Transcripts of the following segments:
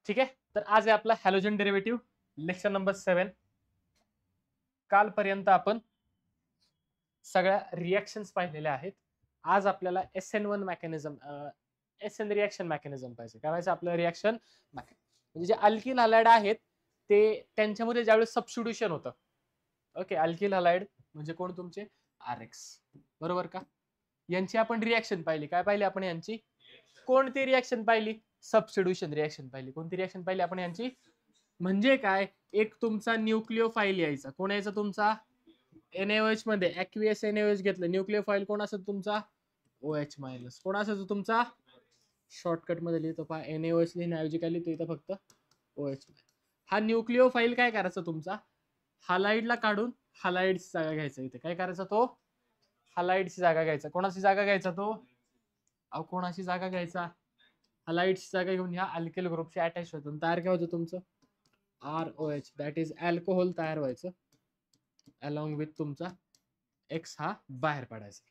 ठीक आहे. तर आज आहे आपला हॅलोजन डेरिव्हेटिव्ह लेक्चर नंबर 7. कालपर्यंत आपण सगळ्या रिएक्शन्स पाहिलेल्या आहेत. आज आपल्याला SN1 mechanism SN reaction mechanism पाहिजे. काय पाहिजे आपलं रिएक्शन म्हणजे जे अल्किल हलाइड आहेत ते त्यांच्यामध्ये ज्यावेळेस सबस्टिट्यूशन होतं. ओके, अल्किल हलाइड म्हणजे कोण तुमचे RX, बरोबर का? यांची आपण रिएक्शन पाहिली. काय पाहिली आपण यांची? कोणती रिएक्शन पाहिली? सबस्टिट्यूशन रिएक्शन पाहिली. कोणती रिएक्शन पाहिली आपण यांची? म्हणजे काय, एक तुमचा न्यूक्लिओफाईल यायचा. कोण यायचा तुमचा? NaOH मध्ये ऍक्वियस NaOH घेतलं. न्यूक्लिओफाईल कोण असत तुमचा? OH minus. कोण असायचा तुमचा? शॉर्टकट मध्ये लिहितो पहा, NaOH लिहिण्याऐवजी काय लिहितो इथं फक्त OH. हा न्यूक्लिओफाईल काय करायचा तुमचा? हलाइडला काढून हलाइडची जागा घ्यायचा. इथे काय करायचा तो? हलाइडची जागा घ्यायचा. कोणाची जागा घ्यायचा तो? कोणाची जागा घ्यायचा? हलाइडची जागा घेऊन ह्या अल्किल ग्रुपशी अटॅच होतो. तयार काय होतं तुमचं? ROH, दॅट इज अल्कोहोल तयार व्हायचं. अलॉंग विथ तुमचा X हा बाहेर पडायचा.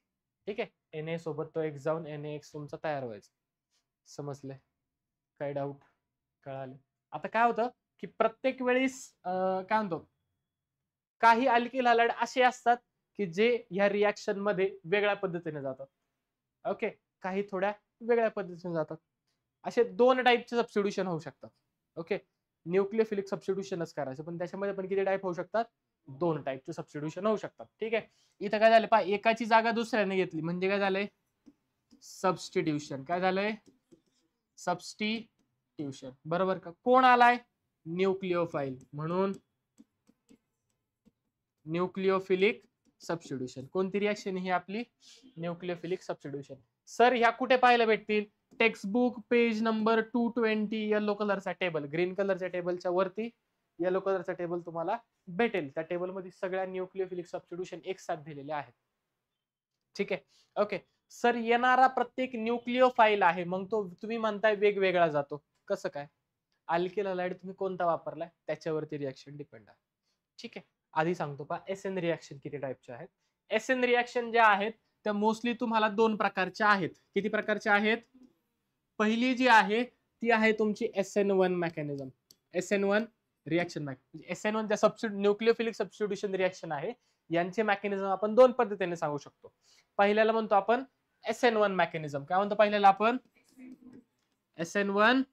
ठीक आहे. Na सोबत तो X जाऊन NaX तुमचा तयार व्हायचा. समजले? काय डाऊट? कळाले? आता काय होतं की प्रत्येक वेळेस काय म्हणतो, काही अल्किल हलाइड असे असतात की जे ह्या रिएक्शन मध्ये वेगळ्या पद्धतीने जातात. ओके, काही थोड्या वेगळ्या पद्धतीने जातात. असे दोन टाईपचे सबस्टिट्यूशन होऊ शकतात. ओके, न्यूक्लियोफिलिक सबस्टिट्यूशनच करायचं, पण त्याच्यामध्ये पण किती टाईप होऊ शकतात? दोन टाईपचे सबस्टिट्यूशन होऊ शकतात. ठीक आहे. इथं काय झालं पहा, एकाची जागा दुसऱ्याने घेतली म्हणजे काय झालंय? सबस्टिट्यूशन. काय झालंय? सबस्टिट्यूशन. बरोबर का? कोण आलाय? न्यूक्लिओफाईल. म्हणून न्यूक्लियोफिलिक सबस्टिट्यूशन. कोणती रिएक्शन ही आपली? Nucleophilic substitution. सर ह्या कुठे पाहायला भेटतील? Textbook page number 220. येलो कलरचा टेबल, ग्रीन कलरच्या टेबलच्या वरती येलो कलरचा टेबल तुम्हाला भेटेल. त्या टेबलमध्ये सगळ्या न्यूक्लियोफिलिक सबस्टिट्यूशन एक साथ दिलेले आहेत. ठीक आहे. ओके सर, येणारा प्रत्येक न्यूक्लियोफाईल आहे, मग तो तुम्ही म्हणताय वेगवेगळा जातो. कसं काय? अल्किल हलाइड तुम्ही कोणता वापरलाय त्याच्यावरती रिएक्शन डिपेंड आहे. ठीक आहे. आधी सांगतो पहा, SN रिएक्शन किती टाईपचे आहेत. SN रिएक्शन ज्या आहेत त्या मोस्टली तुम्हाला दोन प्रकारच्या आहेत. किती प्रकारच्या आहेत? पहिली जी आहे ती आहे तुमची SN1 mechanism. SN1 reaction mechanism. SN1 ज्या न्यूक्लियोफिलिक सबस्टिट्यूशन रिएक्शन आहे यांचे मेकॅनिझम आपण दोन पद्धतीने सांगू शकतो. पहिल्याला म्हणतो आपण SN1 मेकॅनिझम. काय म्हणतो पहिल्याला आपण? SN1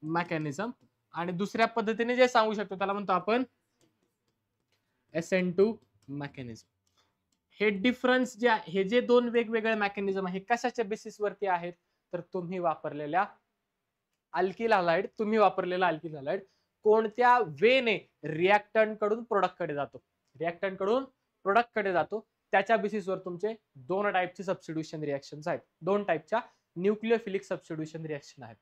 mechanism. आणि दुसऱ्या पद्धतीने जे सांगू शकतो त्याला म्हणतो आपण SN2 मेकॅनिझम. हे डिफरन्स जे हे जे दोन वेगवेगळे मेकॅनिझम आहे कशाच्या बेसिस वरती आहेत? तर तुम्ही वापरलेला अल्किल हलाइड कोणत्या वेने रिएक्टंट कडून प्रोडक्ट कडे जातो, रिएक्टंट कडून प्रोडक्ट कडे जातो, त्याच्या बेसिसवर तुमचे दोन टाईपचे सबस्टिट्यूशन रिएक्शन्स आहेत. दोन टाईपच्या न्यूक्लियोफिलिक सबस्टिट्यूशन रिएक्शन आहेत.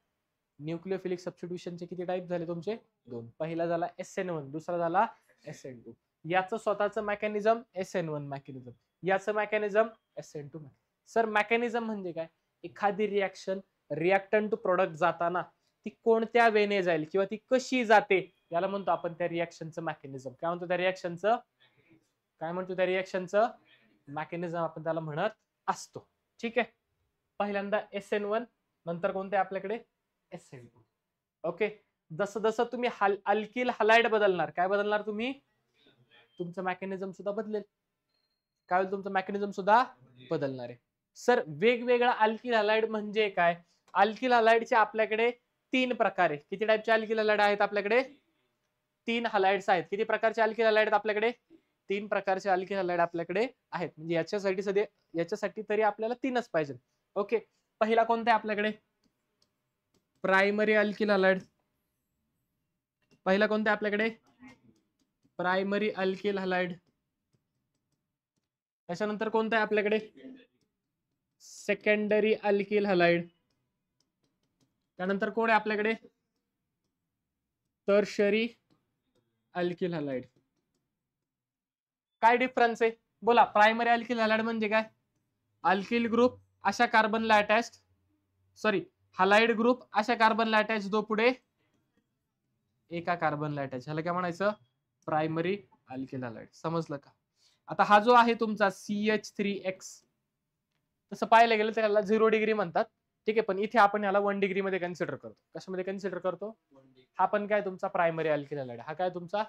न्यूक्लियोफिलिक सबस्टिट्यूशनचे किती टाईप झाले तुमचे? दोन. पहिला झाला SN1, दुसरा झाला SN2. याचं स्वतःचं मेकॅनिझम SN1 मेकॅनिझम, याचं मेकॅनिझम SN2. सर मेकॅनिझम म्हणजे काय? एखादी रिएक्शन रिएक्टंट टू प्रोडक्ट जाताना ती कोणत्या वेने जाईल किंवा ती कशी जाते याला म्हणतो आपण त्या रिएक्शनचं मेकॅनिझम. काय म्हणतो त्या रिएक्शनचं? काय म्हणतो त्या रिएक्शनचं मेकॅनिझम आपण त्याला म्हणत असतो. ठीक आहे. पहिल्यांदा SN1, नंतर कोणते आपल्याकडे SN2. ओके, जसं जसं तुम्ही अल्किल हलाइड बदलणार, काय बदलणार तुम्ही? तुमचं मेकॅनिझम सुद्धा बदलेल. काय होईल? तुमचं मेकॅनिझम सुद्धा बदलणार आहे. सर वेगवेगळा अल्किल हलाइड म्हणजे काय? अल्किल हलाइडचे आपल्याकडे तीन प्रकार आहे. किती टाईपचे अल्किल हलाइड आहेत आपल्याकडे? तीन हलाइड्स आहेत. किती प्रकारचे अल्किल हलाइड आहेत आपल्याकडे? तीन प्रकारचे अल्किल हलाइड आपल्याकडे आहेत. म्हणजे याच्यासाठी तरी आपल्याला तीनच पाहिजे. ओके, पहिला कोणता आहे आपल्याकडे? Primary alkyl halide. पहिला कोणता आहे आपल्याकडे? Primary alkyl halide. त्याच्यानंतर कोणता आहे आपल्याकडे? Secondary alkyl halide. त्यानंतर कोण आहे आपल्याकडे? Tertiary alkyl halide. काय डिफरन्स आहे बोला? प्रायमरी अल्किल हलाइड म्हणजे काय? अल्किल ग्रुप अशा कार्बनला अटॅच, हलाइड ग्रुप अशा कार्बनला अटॅच, दो पुढे एका कार्बनला अटॅच, ह्याला काय म्हणायचं? Primary alkyl halide. समजलं का? आता हा जो आहे तुमचा CH3X, तसं पाहायला गेलं तर याला 0 डिग्री म्हणतात. ठीक आहे, पण इथे आपण याला 1 डिग्री मध्ये कन्सिडर करतो. कशामध्ये कन्सिडर करतो? हा पण काय तुमचा प्रायमरी अल्किल हॅलाइड, हा काय तुमचा,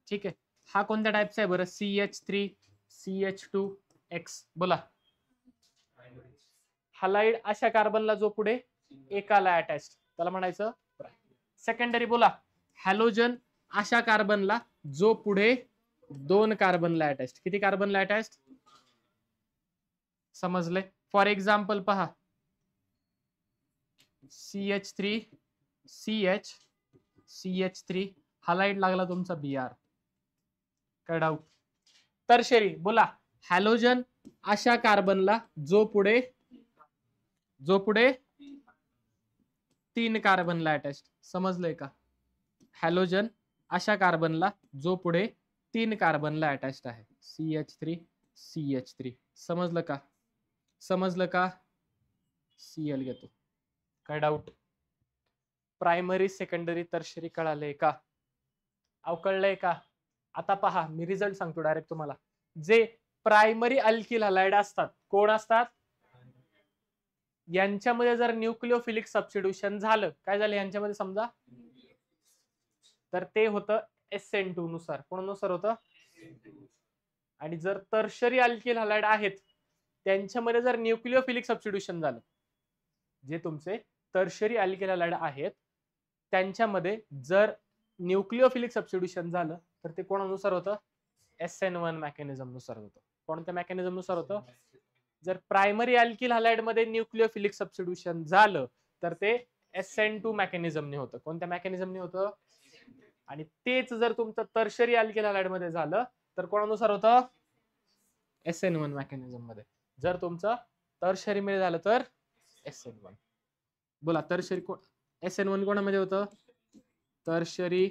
ठीक आहे. हा कोणत्या टाईपचा आहे बरं, CH3 CH2X, बोला. हलाइड अशा कार्बनला जो पुढे एकाला अटॅच, त्याला म्हणायचं सेकंडरी. बोला. हॅलोजन अशा कार्बनला जो पुढे 2 कार्बनला अटॅच, किती कार्बनला अटॅच, समजले. फॉर एक्झाम्पल पहा, CH3 CH3 हलाइड लागला तुमचा Br, काय डाऊट. टर्शरी, बोला. हॅलोजन अशा कार्बनला जो पुढे 3 कार्बनला अटॅच, समजलंय का. हॅलोजन अशा कार्बनला जो पुढे 3 कार्बनला अटॅच्ड आहे, CH3 समजलं का, समजलं का. Cl घेतो, काय डाऊट. प्रायमरी सेकंडरी टर्शरी कळालंय का, अवकळलंय का. आता पहा, मी रिझल्ट सांगतो डायरेक्ट तुम्हाला. जे प्रायमरी अल्किल हलाइड असतात, कोण असतात, यांच्यामध्ये जर न्यूक्लिओफिलिक सबस्टिट्यूशन झालं, काय झालं यांच्यामध्ये समजा, तर ते होतं SN2 नुसार, कोणानुसार होतं. आणि जर टर्शरी अल्किल हलाइड आहेत, त्यांच्यामध्ये जर न्यूक्लिओफिलिक सबस्टिट्यूशन झालं, जे तुमचे टर्शरी अल्किल हलाइड आहेत त्यांच्यामध्ये जर न्यूक्लिओफिलिक सबस्टिट्यूशन झालं, तर ते कोणानुसार होतं, SN1 मेकॅनिझम नुसार होतं. कोणत्या मेकॅनिझम नुसार होतं. जर प्रायमरी अल्किल हलाइड मध्ये न्यूक्लिओफिलिक सबस्टिट्यूशन झालं, तर ते SN2 मेकॅनिझमने होतं. कोणत्या मेकॅनिझमने होतं. आणि तेच जर तुमचं टर्शरी अल्किल हलाइड मध्ये झालं, तर कोणानुसार होतं, SN1 मेकॅनिझम मध्ये. जर तुमचं टर्शरी मध्ये झालं तर SN1. बोला, टर्शरी SN1 कोणामध्ये होतं, टर्शरी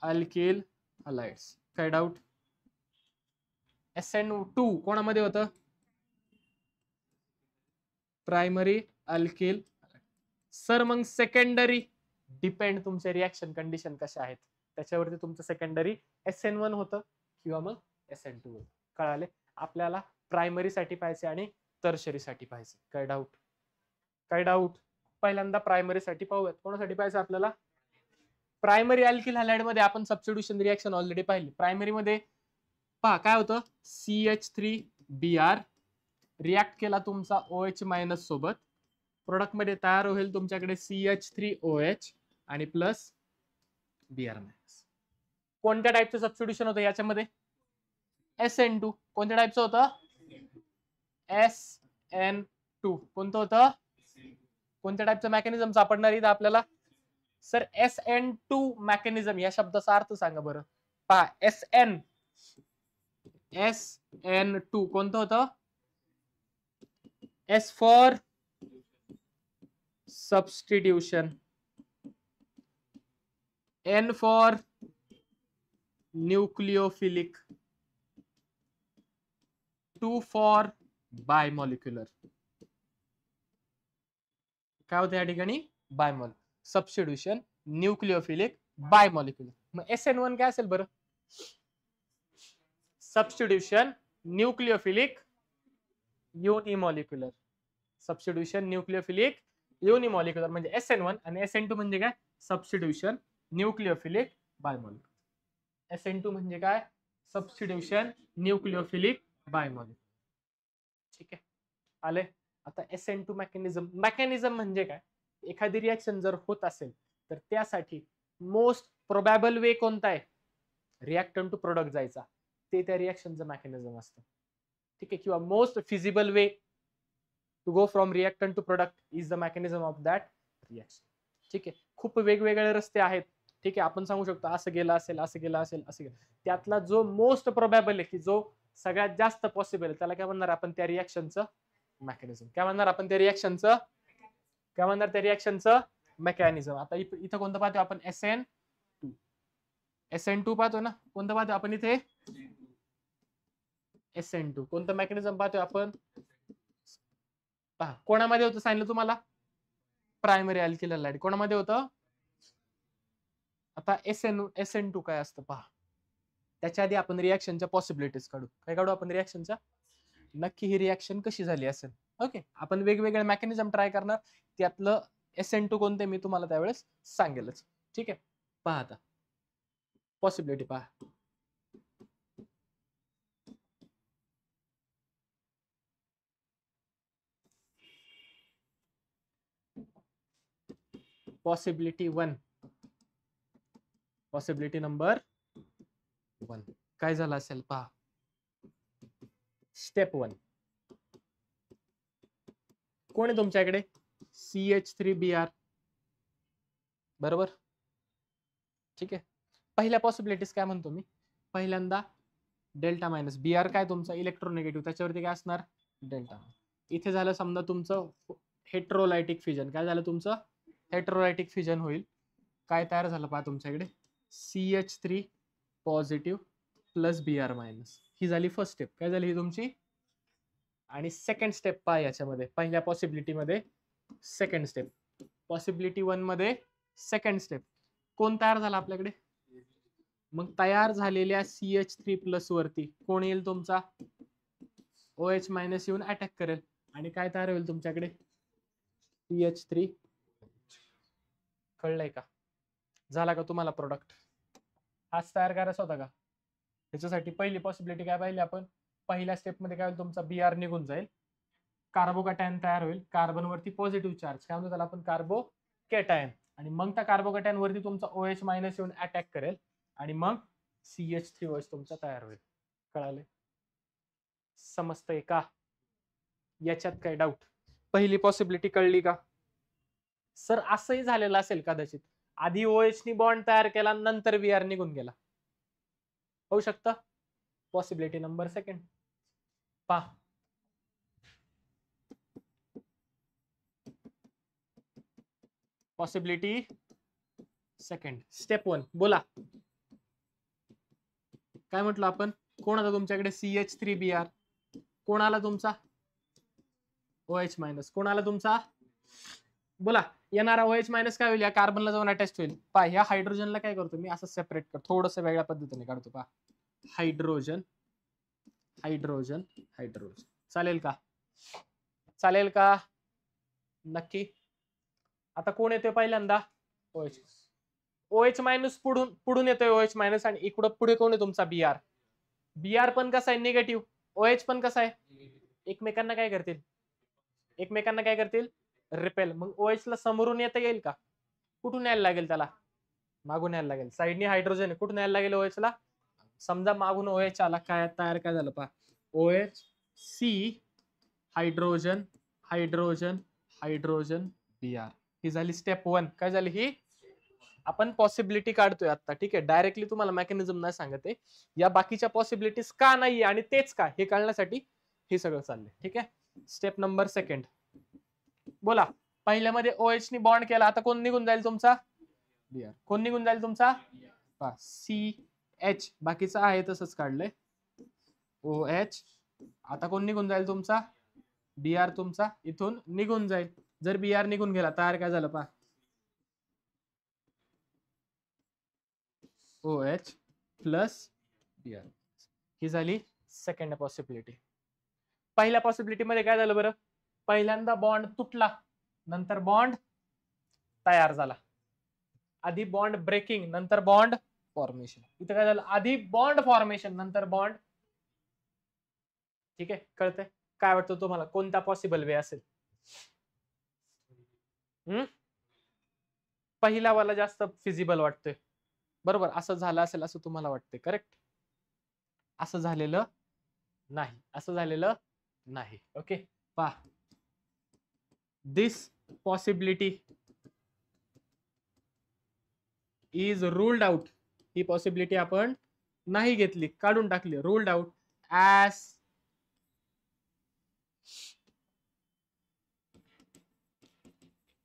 अल्किल हलाइड्स, काय डाऊट. SN2 कोणामध्ये होतं, प्रायमरी अल्किल. सर मग सेकंडरी, डिपेंड तुमचे रिएक्शन कंडिशन कशा आहेत त्याच्यावरती तुमचं सेकंडरी SN1 होतं किंवा मग SN2 होतं. कळाले. आपल्याला प्रायमरी साठी पाहिजे आणि टर्शरी साठी पाहिजे, काय डाऊट, काय डाऊट. पहिल्यांदा प्रायमरी साठी पाहूयात. कोणासाठी पाहिजे आपल्याला, प्रायमरी अल्किल हलाइड मध्ये आपण सबस्टिट्यूशन रिएक्शन ऑलरेडी पाहिली. प्रायमरी मध्ये पहा काय होतं, CH3Br रिॲक्ट केला तुमचा OH- सोबत, प्रोडक्ट मध्ये तयार होईल तुमच्याकडे CH3OH आणि प्लस Br-. कोणत्या टाईपचं सबस्टिट्यूशन होतं याच्यामध्ये, SN2. कोणत्या टाईपचं होतं, SN2. कोणतं होतं, कोणत्या टाईपचं मेकॅनिझम सापडणार इथं आपल्याला. सर SN2 मेकॅनिझम या शब्दाचा अर्थ सांगा बरं. पहा, SN2 कोणतं होतं, S for substitution, N for nucleophilic, 2 for bimolecular. काय होतं या ठिकाणी, बायमॉल, सबस्टिट्यूशन न्यूक्लिओफिलिक बायमॉलिक्युलर. मग SN1 काय असेल बरं, सबस्टिट्यूशन न्यूक्लिओफिलिक युनिमॉलिक्युलर, सबस्टिट्यूशन न्यूक्लिओफिलिक युनिमॉलिक्युलर म्हणजे SN1. आणि SN2 म्हणजे काय, सबस्टिट्यूशन न्यूक्लिओफिलिक बायमॉलिक्युलर. SN2 म्हणजे काय, सबस्टिट्यूशन न्यूक्लिओफिलिक बायमॉलिक्युलर. ठीक आहे, आले. आता SN2 मेकॅनिझम, मेकॅनिझम म्हणजे काय, एखादी रिएक्शन जर होत असेल तर त्यासाठी मोस्ट प्रोबॅबल वे कोणता आहे, रिएक्टंट टू प्रोडक्ट जायचा, ते त्या रिएक्शनचं मेकॅनिझम असतं. ठीक आहे, किंवा most feasible way to go from reactant to product is the mechanism of that reaction. ठीक आहे, खूप वेगवेगळे रस्ते आहेत. ठीक आहे, आपण सांगू शकतो असं गेलं असेल, असं गेलं असेल, असं गेलं. त्यातला जो मोस्ट प्रोबॅबल आहे, की जो सगळ्यात जास्त पॉसिबल आहे, त्याला काय म्हणणार आपण, त्या रिएक्शनचं मेकॅनिझम. काय म्हणणार आपण, त्या रिएक्शनचं, काय म्हणणार, त्या रिएक्शनचं मेकॅनिझम. आता इथं कोणतं पाहतो आपण, SN2 पाहतो ना, कोणतं पाहतो आपण इथे, SN2. कोणतं मेकॅनिझम पाहतोय आपण, पहा कोणामध्ये होतं सांगितलं तुम्हाला, प्रायमरी अल्किल हलाइड. कोणामध्ये होतं, आता SN2 काय असतं पहा. त्याच्या आधी आपण रिएक्शनच्या पॉसिबिलिटीज काढू. काय काढू आपण रिएक्शनच्या, नक्की ही रिएक्शन कशी झाली असेल. ओके, आपण वेगवेगळे मेकॅनिझम ट्राय करणार, त्यातलं SN2 कोणते मी तुम्हाला त्यावेळेस सांगेलच. ठीक आहे, पहा आता पॉसिबिलिटी पहा. पॉसिबिलिटी 1, पॉसिबिलिटी नंबर 1 काय झालं असेल पहा. स्टेप 1 कोण आहे तुमच्याकडे? CH3Br, बरोबर. ठीक आहे, पहिल्या पॉसिबिलिटीज काय म्हणतो मी? पहिल्यांदा डेल्टा मायनस Br काय तुमचा इलेक्ट्रोनेगेटिव्ह, त्याच्यावरती काय असणार? डेल्टा. इथे झालं समजा तुमचं हेट्रोलायटिक फिजन. काय झालं तुमचं? हेट्रोलायटिक फिजन होईल. काय तयार झालं पहा तुमच्याकडे? CH3 positive plus Br minus. ही झाली फर्स्ट स्टेप. काय झाली ही तुमची? आणि सेकंड स्टेप पहा याच्यामध्ये, पहिल्या पॉसिबिलिटी मध्ये सेकंड स्टेप, पॉसिबिलिटी 1 मध्ये सेकंड स्टेप कोण तयार झाला आपल्याकडे? मग तयार झालेल्या CH3 प्लस वरती कोण येईल तुमचा? OH मायनस येऊन अटॅक करेल आणि काय तयार होईल तुमच्याकडे? CH3. कळलंय का? झाला का तुम्हाला प्रोडक्ट? हाच तयार करायचा होता का? त्याच्यासाठी पहिली पॉसिबिलिटी काय पाहिली आपण? पहिल्या स्टेप मध्ये काय होईल तुमचा? Br निघून जाईल, कार्बोकॅटायन तयार होईल, कार्बन वरती पॉझिटिव्ह चार्ज, काय म्हणतो त्याला आपण? कार्बोकॅटायन. आणि मग त्या कार्बोकॅटायन वरती तुमचा OH मायनस येऊन अटॅक करेल आणि मग CH3OH तुमचा तयार होईल. कळाले? समजतंय का? याच्यात काय डाऊट? पहिली पॉसिबिलिटी कळली का? सर असंही झालेलं असेल कदाचित, आधी OH नी बॉन्ड तयार केला नंतर Br निघून गेला, होऊ शकतं. पॉसिबिलिटी नंबर सेकंड पहा. पॉसिबिलिटी सेकंड स्टेप 1 बोला काय म्हटलं आपण? कोण आता तुमच्याकडे? CH3Br. कोण आला तुमचा? OH minus. कोण आला तुमचा? बोला. येणारा OH मायनस काय होईल? या कार्बनला जाऊन अटॅच होईल. पहा ह्या हायड्रोजनला काय करतो मी? असं सेपरेट कर, थोडस वेगळ्या पद्धतीने काढतो. पहा, हायड्रोजन हायड्रोजन हायड्रोजन. चालेल का? चालेल का? नक्की. आता कोण येतोय पहिल्यांदा? OH. OH मायनस पुढून येतोय OH मायनस, आणि इकडं पुढे कोण आहे तुमचा? Br. Br पण कसा आहे? निगेटिव्ह. OH पण कसा आहे? एकमेकांना काय करतील? एकमेकांना काय करतील? रिपेल. मग OH ला समोरून येता येईल का? कुठून यायला लागेल त्याला? मागून यायला लागेल. साईडनी हायड्रोजन आहे, कुठून यायला लागेल OH ला? समजा मागून OH आला, काय तयार काय झालं पहा? OH C hydrogen hydrogen hydrogen Br. ही झाली स्टेप 1. काय झाली ही? आपण पॉसिबिलिटी काढतोय आता, ठीक आहे. डायरेक्टली तुम्हाला मेकॅनिझम नाही सांगत आहे. या बाकीच्या पॉसिबिलिटीज का नाहीये आणि तेच का हे कळण्यासाठी हे सगळं चाललंय, ठीक आहे. स्टेप नंबर सेकंड बोला. पहिल्यामध्ये OH नी बॉन्ड केला, आता कोण निघून जाईल तुमचा? Br. कोण निघून जाईल तुमचा? CH. बाकीचं आहे तसंच काढलंय. OH. आता कोण निघून जाईल तुमचा? Br तुमचा इथून निघून जाईल. जर Br निघून गेला तयार काय झालं पहा? OH plus Br. ही झाली सेकंड पॉसिबिलिटी. पहिल्या पॉसिबिलिटी मध्ये काय झालं बरं? पहिल्यांदा बॉन्ड तुटला, नंतर बॉन्ड तयार झाला. आधी बॉन्ड ब्रेकिंग, नंतर बॉन्ड फॉर्मेशन. इथं काय झालं? आधी बॉन्ड फॉर्मेशन, नंतर बॉन्ड. ठीक आहे, कळतंय? काय वाटतं तुम्हाला कोणता पॉसिबल वे असेल? पहिला वाला जास्त फिजिबल वाटतोय, बरोबर. असं झालं असेल असं तुम्हाला वाटतंय, करेक्ट? असं झालेलं नाही, असं झालेलं नाही. ओके, पहा. This possibility is ruled out. ही पॉसिबिलिटी आपण नाही घेतली, काढून टाकली, ruled out as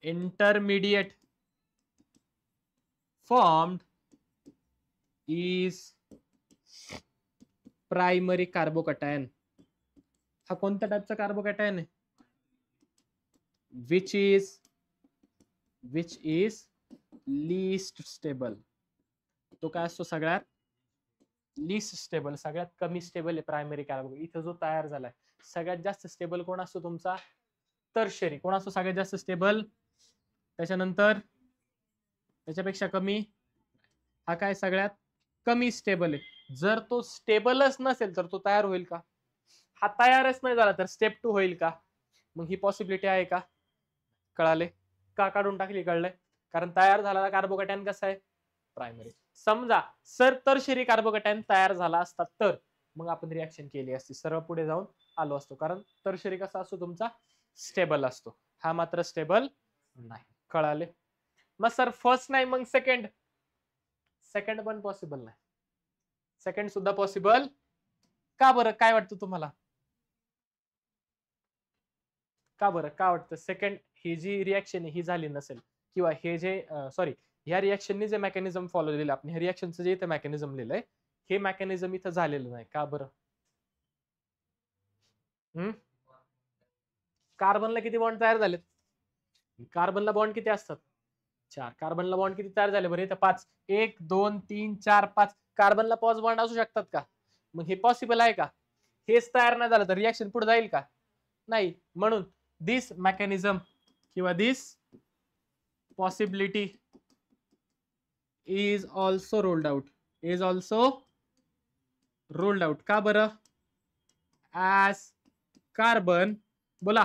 intermediate formed is primary carbocation. हा कोणत्या टाइपचा कार्बोकॅटायन आहे? which is least stable. तो काय असतो? सगळ्यात लीस्ट स्टेबल, सगळ्यात कमी स्टेबल आहे प्रायमरी कार्बोकॅटायन. इथं जो तयार झालाय सगळ्यात जास्त स्टेबल कोण असतो तुमचा? टर्शियरी. कोण असतो सगळ्यात जास्त स्टेबल? त्याच्यानंतर त्याच्यापेक्षा कमी, हा काय सगळ्यात कमी स्टेबल आहे. जर तो स्टेबलच नसेल तर तो तयार होईल का? हा तयारच नाही झाला तर स्टेप 2 होईल का? मग ही पॉसिबिलिटी आहे का? कळाले का? काढून टाकली, कळलंय? कारण तयार झालेला कार्बोकॅटायन कसा आहे? प्रायमरी. समजा सर टर्शियरी कार्बोकॅटायन तयार झाला असता तर मग आपण रिॲक्शन केली असती, सरळ पुढे जाऊन आलो असतो. कारण टर्शियरी कसा असतो तुमचा? स्टेबल असतो. हा मात्र स्टेबल नाही. कळाले? मग सर फर्स्ट नाही मग सेकंड? सेकंड पण पॉसिबल नाही. सेकंड सुद्धा पॉसिबल का बरं? काय वाटतं तुम्हाला? का बरं? का वाटतं सेकंड ही जी रिॲक्शन ही झाली नसेल किंवा हे जे सॉरी ह्या रिॲक्शनने जे मेकॅनिझम फॉलो केलेलं आपण ह्या रिॲक्शनचं जे इथं मेकॅनिझम लिहिलंय हे मेकॅनिझम इथं झालेलं नाही का बरं? कार्बनला किती बॉन्ड तयार झालेत? कार्बनला बॉन्ड किती असतात? 4. कार्बनला बॉन्ड किती तयार झाले बरं? इथं 5. 1 2 3 4 5. कार्बनला पॉज बॉन्ड असू शकतात का? मग हे पॉसिबल आहे का? हेच तयार नाही झालं तर रिॲक्शन पुढे जाईल का? नाही. म्हणून दिस मेकॅनिझम किंवा दिस possibility is also rolled out. Is also rolled out. का बरं? As carbon बोला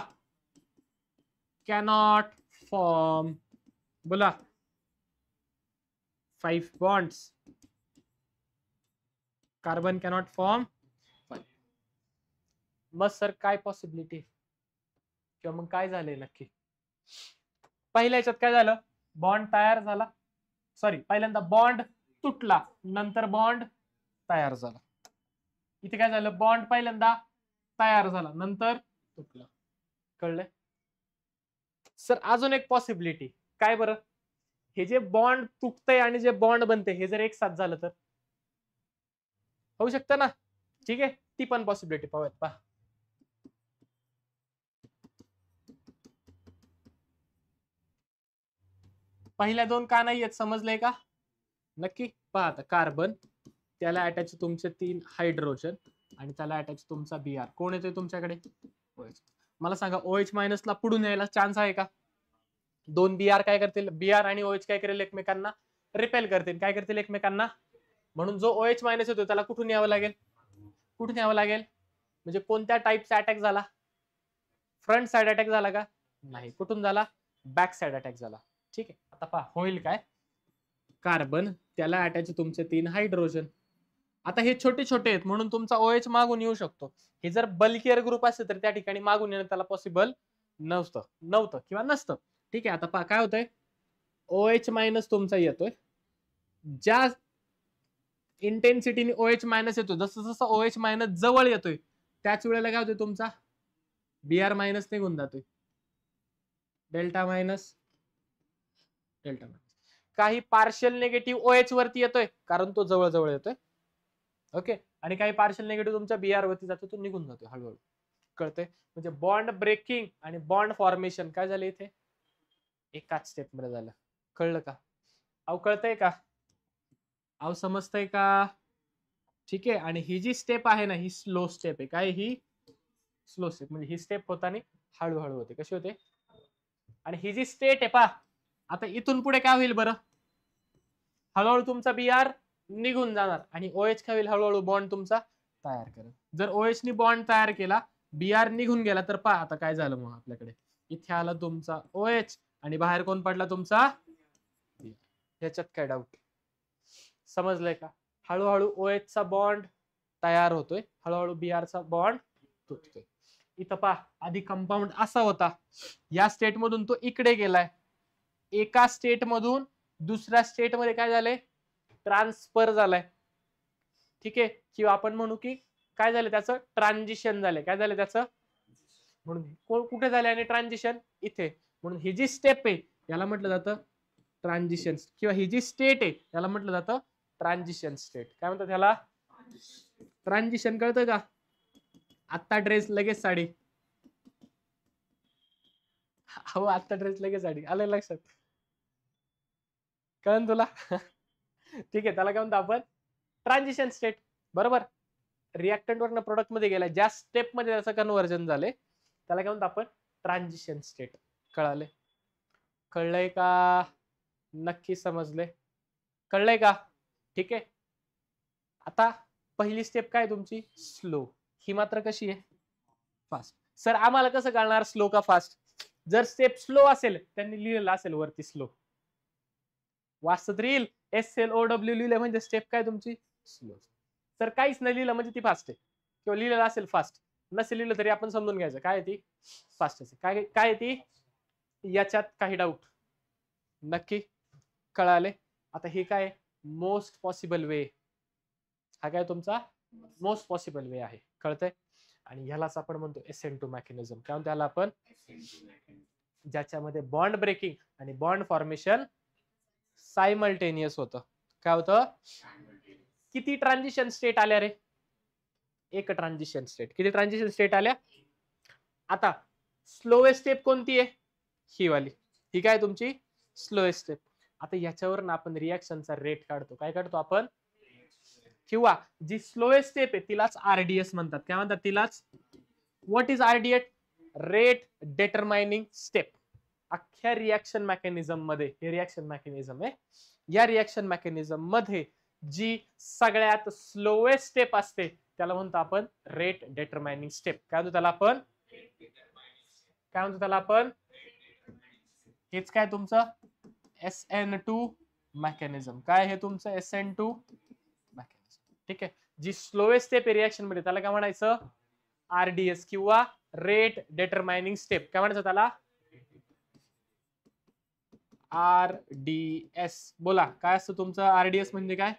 cannot form बोला 5 bonds. Carbon cannot form 5. मग सर काय पॉसिबिलिटी किंवा मग काय झालंय नक्की? पहिल्या याच्यात काय झालं? बॉन्ड तयार झाला, सॉरी पहिल्यांदा बॉन्ड तुटला, नंतर बॉन्ड तयार झाला. इथे काय झालं? बॉन्ड पहिल्यांदा तयार झाला, नंतर तुटला. कळलंय? सर अजून एक पॉसिबिलिटी काय बरं? हे जे बॉन्ड तुटतंय आणि जे बॉन्ड बनते हे जर एक साथ झालं तर होऊ शकतं ना? ठीक आहे, ती पण पॉसिबिलिटी पाहूयात. पहा, पहिल्या दोन का नाही आहेत समजलंय का? नक्की पहा आता. कार्बन त्याला अटॅच तुमचे 3 हायड्रोजन आणि त्याला अटॅच तुमचा Br. कोण येतोय तुमच्याकडे? OH. मला सांगा OH मायनसला पुढून यायला चान्स आहे का? 2 Br काय करतील? Br आणि OH काय करेल? एकमेकांना रिपेल करतील. काय करतील? एकमेकांना. म्हणून जो OH मायनस येतो त्याला कुठून यावं लागेल? कुठून यावं लागेल? म्हणजे कोणत्या टाईपचा अटॅक झाला? फ्रंट साइड अटॅक झाला का? नाही. कुठून झाला? बॅक साइड अटॅक झाला. ठीक आहे. आता पहा होईल काय? कार्बन त्याला अटॅच तुमचे 3 हायड्रोजन. आता हे छोटे छोटे आहेत म्हणून तुमचा OH मागून येऊ शकतो. हे जर बल्कियर ग्रुप असेल तर त्या ठिकाणी मागून येणं त्याला पॉसिबल नव्हतं किंवा नसतं. ठीक आहे. आता पहा काय होतंय? OH मायनस तुमचा येतोय. ज्या इंटेन्सिटीने OH मायनस येतो, जसं जसं OH मायनस जवळ येतोय त्याच वेळेला काय होतंय? तुमचा Br मायनस निघून जातोय. Delta minus delta minus. काही पार्शियल निगेटिव्ह OH वरती येतोय कारण तो जवळ जवळ येतोय. ओके. आणि काही पार्शियल निगेटिव्ह तुमच्या Br वरती जातो, तो निघून जातोय हळूहळू. कळतंय? म्हणजे बॉन्ड ब्रेकिंग आणि बॉन्ड फॉर्मेशन काय झालं इथे? एकाच स्टेप मध्ये झालं. कळलं का? अहो कळतंय का? अहो समजतंय का? ठीक आहे. आणि ही जी स्टेप आहे ना ही स्लो स्टेप आहे. काय ही? Slow step. म्हणजे ही स्टेप होताना हळूहळू होते. कशी होते? आणि ही जी स्टेट आहे पहा, आता इथून पुढे काय होईल बरं? हळूहळू तुमचा Br निघून जाणार आणि OH काय होईल? हळूहळू बॉन्ड तुमचा तयार करेल. जर OH नी बॉन्ड तयार केला, Br निघून गेला तर पहा आता काय झालं मग आपल्याकडे. इथे आला तुमचा OH आणि बाहेर कोण पडला? तुमचा Br. ह्याच्यात काय डाऊट? समजलंय का? हळूहळू OH चा बॉन्ड तयार होतोय, हळूहळू Br चा बॉन्ड तुटतोय. इथं पहा आधी कंपाऊंड असा होता, या स्टेट मधून तो इकडे गेलाय. एका स्टेट मधून दुसऱ्या स्टेट मध्ये काय झालंय? ट्रान्सफर झालाय. ठीक आहे. किंवा आपण म्हणू की काय झालं? त्याचं ट्रान्झिशन झालंय. काय झालं त्याचं? म्हणून कुठे झाले आणि ट्रान्झिशन? इथे. म्हणून ही जी स्टेप आहे याला म्हटलं जातं ट्रान्झिशन, किंवा ही जी स्टेट आहे याला म्हटलं जातं ट्रान्झिशन स्टेट. काय म्हणतात त्याला? ट्रान्झिशन. कळतं का? आत्ता ड्रेस लगेच साडी. हो आत्ता ड्रेस लगेच साडी. आलं लक्षात? कळन तुला? ठीक आहे. त्याला काय म्हणतो आपण? Transition state. बरोबर. रिएक्टंट वरनं प्रोडक्ट मध्ये गेला, ज्या स्टेप मध्ये त्याचं कन्व्हर्जन झाले त्याला काय म्हणतो आपण? Transition state. कळाले? कळलंय का? नक्की समजले, कळलंय का? ठीक आहे. आता पहिली स्टेप काय तुमची स्लो, ही मात्र कशी आहे फास्ट. सर आम्हाला कसं कळणार स्लो का फास्ट? जर स्टेप स्लो असेल त्यांनी लिहिलेलं असेल वरती स्लो, वाचत येईल SLOW लिहिलं म्हणजे स्टेप काय तुमची स्लो. तर काहीच नाही लिहिलं म्हणजे ती फास्ट आहे, किंवा लिहिलेलं असेल फास्ट, नसेल लिहिलं तरी आपण समजून घ्यायचं काय ती फास्ट असेल. काय काय ती, याच्यात काही डाऊट? नक्की कळाले. आता हे काय मोस्ट पॉसिबल वे, हा काय तुमचा मोस्ट पॉसिबल वे आहे, कळतंय? आणि ह्यालाच आपण म्हणतो SN2 मेकॅनिझम. काय म्हणतो त्याला आपण? ज्याच्यामध्ये बॉन्ड ब्रेकिंग आणि बॉन्ड फॉर्मेशन सायमल्टेनियस होतं. काय होतं? किती ट्रान्झिशन स्टेट आल्या रे? एक ट्रान्झिशन स्टेट. किती ट्रान्झिशन स्टेट आल्या? आता स्लोएस्ट स्टेप कोणती आहे? ही वाली. ही काय तुमची स्लोएस्ट स्टेप. आता याच्यावरून आपण रिएक्शनचा रेट काढतो. काय काढतो आपण? किंवा जी स्लोएस्ट स्टेप आहे तिलाच RDS म्हणतात. काय म्हणतात तिलाच? What is RDS? Rate determining step. अख्ख्या रिएक्शन मेकॅनिझम मध्ये, हे रिएक्शन मेकॅनिझम आहे, या रिएक्शन मेकॅनिझम मध्ये जी सगळ्यात स्लोएस्ट स्टेप असते त्याला म्हणतो आपण रेट डिटरमाइनिंग स्टेप. काय म्हणतो त्याला आपण? काय म्हणतो त्याला आपण? हेच काय तुमचं SN2 मेकॅनिझम. काय हे तुमचं SN2 मेकॅनिझम. ठीक आहे. जी स्लोएस्ट स्टेप आहे रिएक्शन मध्ये त्याला काय म्हणायचं? RDS किंवा रेट डिटरमाइनिंग स्टेप. काय म्हणायचं त्याला? RDS. बोला काय असतं तुमचं RDS म्हणजे काय?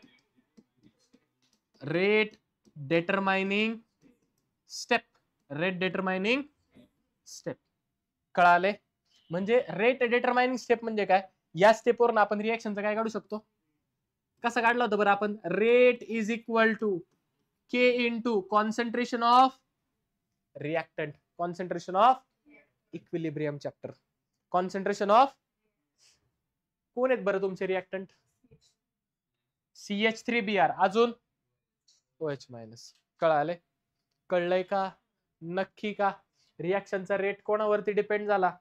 Rate determining step. Rate determining step. कळाले? म्हणजे रेट डिटरमाइनिंग स्टेप म्हणजे काय? या स्टेपवरून आपण रिएक्शनचं काय काढू शकतो? कसं काढलं होतं बरं आपण? Rate is equal to K into concentration of reactant, concentration of equilibrium chapter, concentration of कोण आहेत बरं तुमचे रिएक्टंट? CH3Br. अजून OH मायनस. कळाले? कळलंय का? नक्की का? रिएक्शनचा रेट कोणावरती डिपेंड झाला?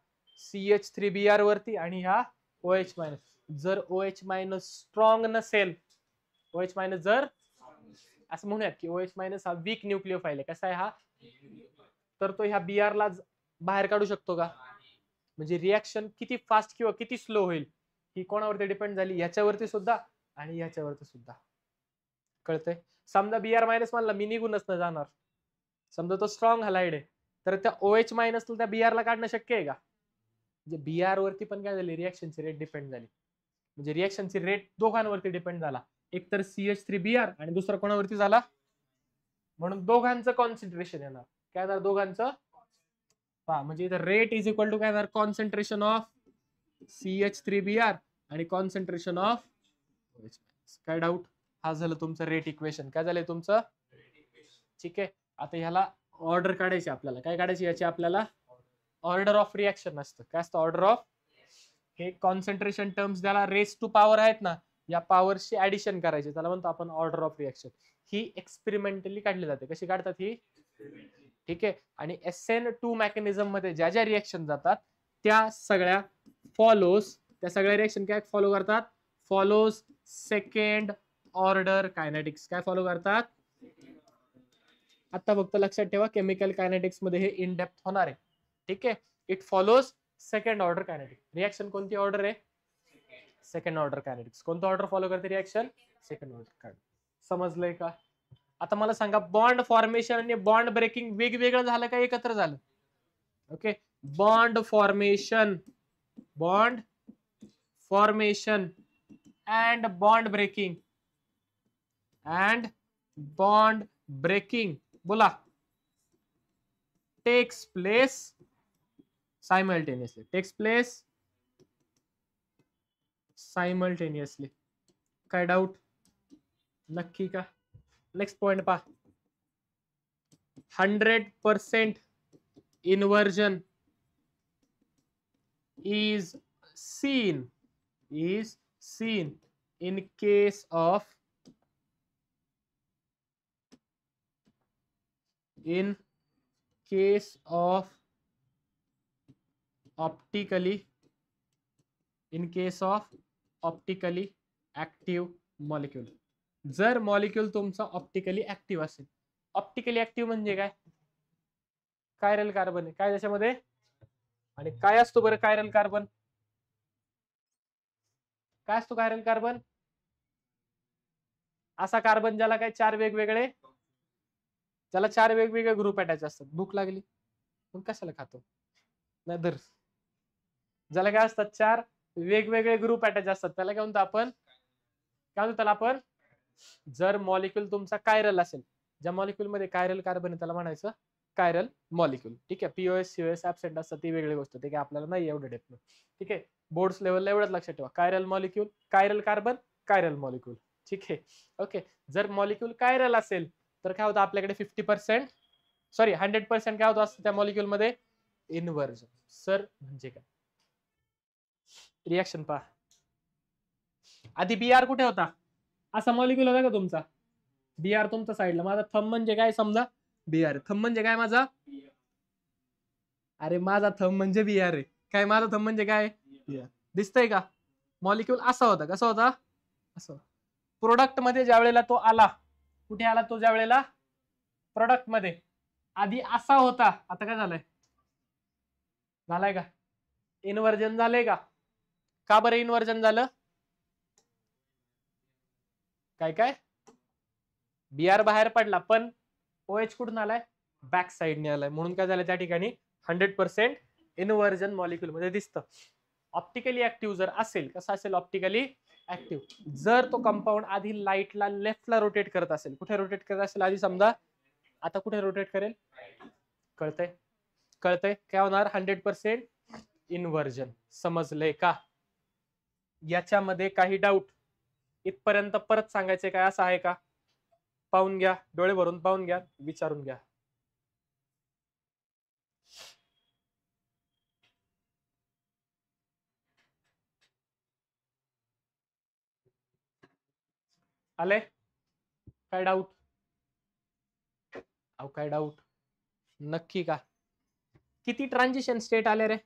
CH3Br वरती आणि ह्या OH मायनस. जर OH मायनस स्ट्रॉंग नसेल, OH मायनस जर असं म्हणूयात की OH मायनस हा वीक न्यूक्लिओफाइल आहे. कसा आहे हा? तर तो ह्या Br ला बाहेर काढू शकतो का? म्हणजे रिएक्शन किती फास्ट किंवा किती स्लो होईल ही कोणावरती डिपेंड झाली? याच्यावरती सुद्धा आणि याच्यावरती सुद्धा. कळतंय? समजा Br मायनस म्हणला मी निघूनच न जाणार, समजा तो स्ट्रॉंग हलाइड आहे, तर त्या OH मायनस त्या Br ला काढणं शक्य आहे का? म्हणजे Br वरती पण काय झाली? रिएक्शनची रेट डिपेंड झाली. म्हणजे रिएक्शनची रेट दोघांवरती डिपेंड झाला. एक तर CH3Br आणि दुसरा कोणावरती झाला? म्हणून दोघांचं कॉन्सन्ट्रेशन येणार. काय येणार दोघांचं? पहा म्हणजे इथं रेट इज इक्वल टू काय येणार? कॉन्सन्ट्रेशन ऑफ CH3Br आणि कॉन्सन्ट्रेशन ऑफ OH. काय डाऊट? हा झालं तुमचं रेट इक्वेशन. काय झालंय तुमचं? ठीक आहे. आता ह्याला ऑर्डर काढायची आपल्याला. काय काढायची याची आपल्याला? ऑर्डर ऑफ रिएक्शन असतं. काय असतं ऑर्डर ऑफ? हे कॉन्सन्ट्रेशन टर्म्स ज्याला रेस टू पॉवर आहेत ना, या पॉवरची ऍडिशन करायची, त्याला म्हणतो आपण order of reaction. He experimentally काढली जाते. कशी काढतात ही? ठीक आहे. आणि SN2 मेकॅनिझम मध्ये ज्या ज्या रिएक्शन जातात त्या सगळ्या फॉलोज, त्या सगळ्या रिएक्शन काय फॉलो करतात? Follows second order kinetics. काय फॉलो करतात? आता फक्त लक्षात ठेवा केमिकल कायनेटिक्स मध्ये हे इन डेप्थ होणार आहे. ठीक आहे. It follows second order kinetics. Reaction कोणती ऑर्डर आहे? Second order kinetics. कोणतं ऑर्डर फॉलो करते रिएक्शन? Second order kinetics. समजलंय का? आता मला सांगा बॉन्ड फॉर्मेशन आणि बॉन्ड ब्रेकिंग वेगवेगळं झालं का एकत्र झालं? Okay. Bond formation and bond breaking बोला टेक्स प्लेस सायमल्टेनियसली. काय डाऊट? नक्की का? नेक्स्ट पॉइंट पहा. 100% inversion is seen in case of optically active molecule. जर मॉलिक्यूल तुमचा ऑप्टिकली ऍक्टिव्ह असेल. ऑप्टिकली ऍक्टिव्ह म्हणजे काय? कायरल कार्बन आहे काय त्याच्यामध्ये. आणि काय असतो बरं कायरल कार्बन? काय असतो कायरल कार्बन? असा कार्बन ज्याला काय चार वेगवेगळे ग्रुप अटॅच असतात. भूक लागली मग कशाला खातो? नाही तर ज्याला काय असतात चार वेगवेगळे ग्रुप अटॅच असतात त्याला काय म्हणतो आपण? काय म्हणतो त्याला आपण? जर मॉलिक्यूल तुमचा कायरल असेल, ज्या मॉलिक्यूल मध्ये कायरल कार्बन आहे त्याला म्हणायचं कायरल मॉलिक्यूल. ठीक आहे. पीओएस सीओएस ऍबसेंट असतात ती वेगळी गोष्ट. ठीक आहे आपल्याला नाही एवढं डेप्थ. ठीक आहे. बोर्ड्स लेवलला एवढंच लक्षात ठेवा. Chiral molecule, chiral carbon, chiral molecule. ठीक आहे. ओके. जर मॉलिक्यूल कायरल असेल तर काय होतं आपल्याकडे 50% सॉरी 100% काय होतं असतं त्या मॉलिक्यूल मध्ये? इन्व्हर्जन. सर म्हणजे काय? रिॲक्शन पहा. आधी बीआर कुठे होता? असा मॉलिक्यूल होता का तुमचा? बीआर तुमचा साईडला. माझा थंब म्हणजे काय समजा? बीआर. थंब म्हणजे काय माझा? अरे माझा थंब म्हणजे बीआर आहे. काय माझा थंब म्हणजे काय? बीआर. दिसतंय का? मॉलिक्यूल असा होता. कसा होता? असं. प्रोडक्ट मध्ये ज्या वेळेला तो आला, कुठे आला तो? ज्या वेळेला प्रोडक्ट मध्ये आधी असा होता, आता काय झालंय? झालाय का? इन्व्हर्जन झालंय का? का बरं इन्व्हर्जन झालं? काय काय? बीआर बाहेर पडला पण ओएच कुठून आलाय? बॅक साईडने आलाय. म्हणून काय झालं त्या ठिकाणी 100% इन्व्हर्जन मॉलिक्यूल मध्ये दिसतं. ऑप्टिकली ऍक्टिव्ह जर असेल, कसं असेल ऑप्टिकली ऍक्टिव्ह? जर तो कंपाऊंड आधी लाईटला लेफ्टला रोटेट करत असेल, कुठे रोटेट करत असेल आधी समजा, आता कुठे रोटेट करेल? कळतंय? कळतंय काय होणार? 100% इन्व्हर्जन. समजलंय का? याच्यामध्ये काही डाऊट इथपर्यंत परत सांगायचे काय असं आहे का? पाहून घ्या, डोळे भरून पाहून घ्या, विचारून घ्या. आले काय डाऊट? अहो काय डाऊट? नक्की का? किती ट्रान्झिशन स्टेट आले रे?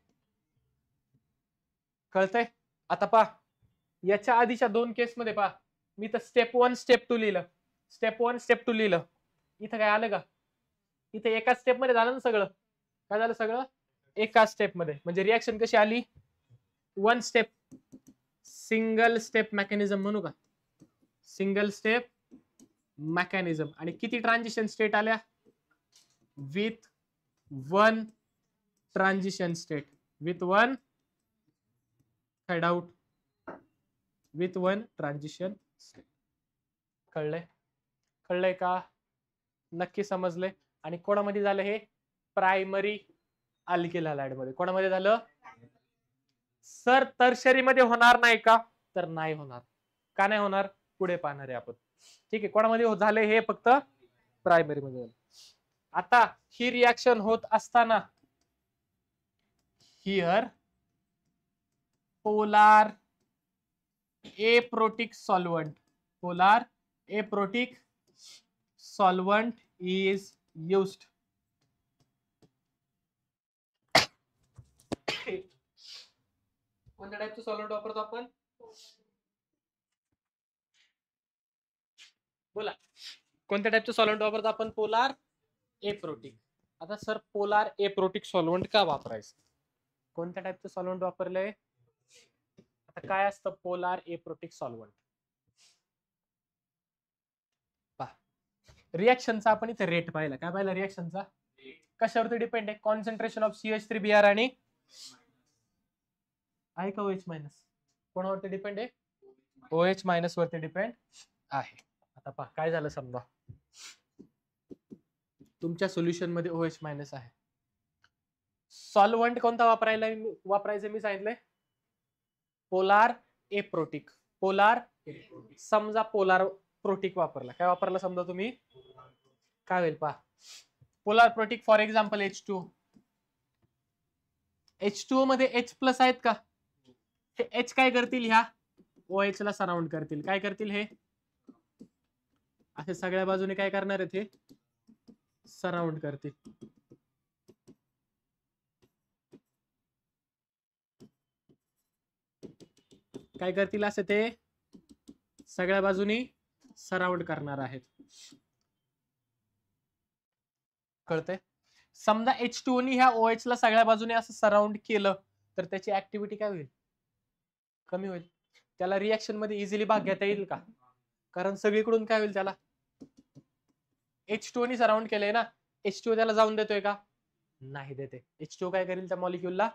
कळतंय? आता पहा, याच्या आधीच्या दोन केस मध्ये पहा, मी तर स्टेप 1 स्टेप 2 लिहिलं. स्टेप 1 स्टेप 2 लिहिलं. इथं काय आलं का? इथे एका स्टेप मध्ये झालं ना सगळं. काय झालं सगळं? एका स्टेप मध्ये. म्हणजे रिॲक्शन कशी आली? 1 स्टेप. सिंगल स्टेप मेकॅनिझम म्हणू का? Single step mechanism. आणि किती ट्रान्झिशन स्टेट आल्या? With 1 transition state. विथ 1 काय डाऊट? With 1 transition state. कळलंय? कळलंय का? नक्की समजले? आणि कोणामध्ये झालं हे? प्रायमरी अल्किल हॅलाइड मध्ये. कोणामध्ये झालं? सर टर्शरी मध्ये होणार नाही का? तर नाही होणार. का नाही होणार? पुढे पाहणार आहे आपण. ठीक आहे. कोणामध्ये झाले हे? फक्त प्रायमरी मध्ये झालं. आता ही रिॲक्शन होत असताना here polar aprotic solvent, polar aprotic solvent is used. कोणत्या टाईपचं सॉल्व्हंट वापरतो आपण? बोला. कोणत्या टाईपचं सॉल्व्हंट वापरतो आपण? Polar aprotic. आता सर पोलार एप्रोटिक सॉल्व्हंट का वापरायचं? कोणत्या टाईपचं सॉल्व्हंट वापरलंय? आता काय असतं पोलार एप्रोटिक सॉल्व्हंट? रिॲक्शनचा आपण इथे रेट पाहिला. काय पाहिला रिॲक्शनचा? कशावरती डिपेंड आहे? कॉन्सन्ट्रेशन ऑफ CH3Br आणि आहे का OH मायनस? कोणावरती डिपेंड आहे? OH मायनस वरती डिपेंड आहे. आता पहा काय झालं समजा तुमच्या सोल्युशन मध्ये OH मायनस आहे. सॉल्व्हंट कोणता वापरायचं मी सांगितलंय? Polar aprotic. पोलार समजा पोलार प्रोटिक वापरला. काय वापरला समजा तुम्ही? काय होईल पहा. Polar protic for example H2O. H2O मध्ये H प्लस आहेत का? हे H काय करतील? ह्या OH ला सराउंड करतील. काय करतील? हे असे सगळ्या बाजूने काय करणार आहेत? हे सराउंड करतील. काय करतील असे ते सगळ्या बाजूनी सराउंड करणार आहेत. कळतंय? समजा H2O नी ह्या OH ला सगळ्या बाजूने असं सराउंड केलं तर त्याची ऍक्टिव्हिटी काय होईल? कमी होईल. त्याला रिएक्शन मध्ये इझिली भाग घेता येईल का? कारण सगळीकडून काय होईल त्याला? H2O नी सराउंड केलंय ना, H2O त्याला जाऊन देतोय का? नाही देते. H2O काय करेल त्या मॉलिक्यूलला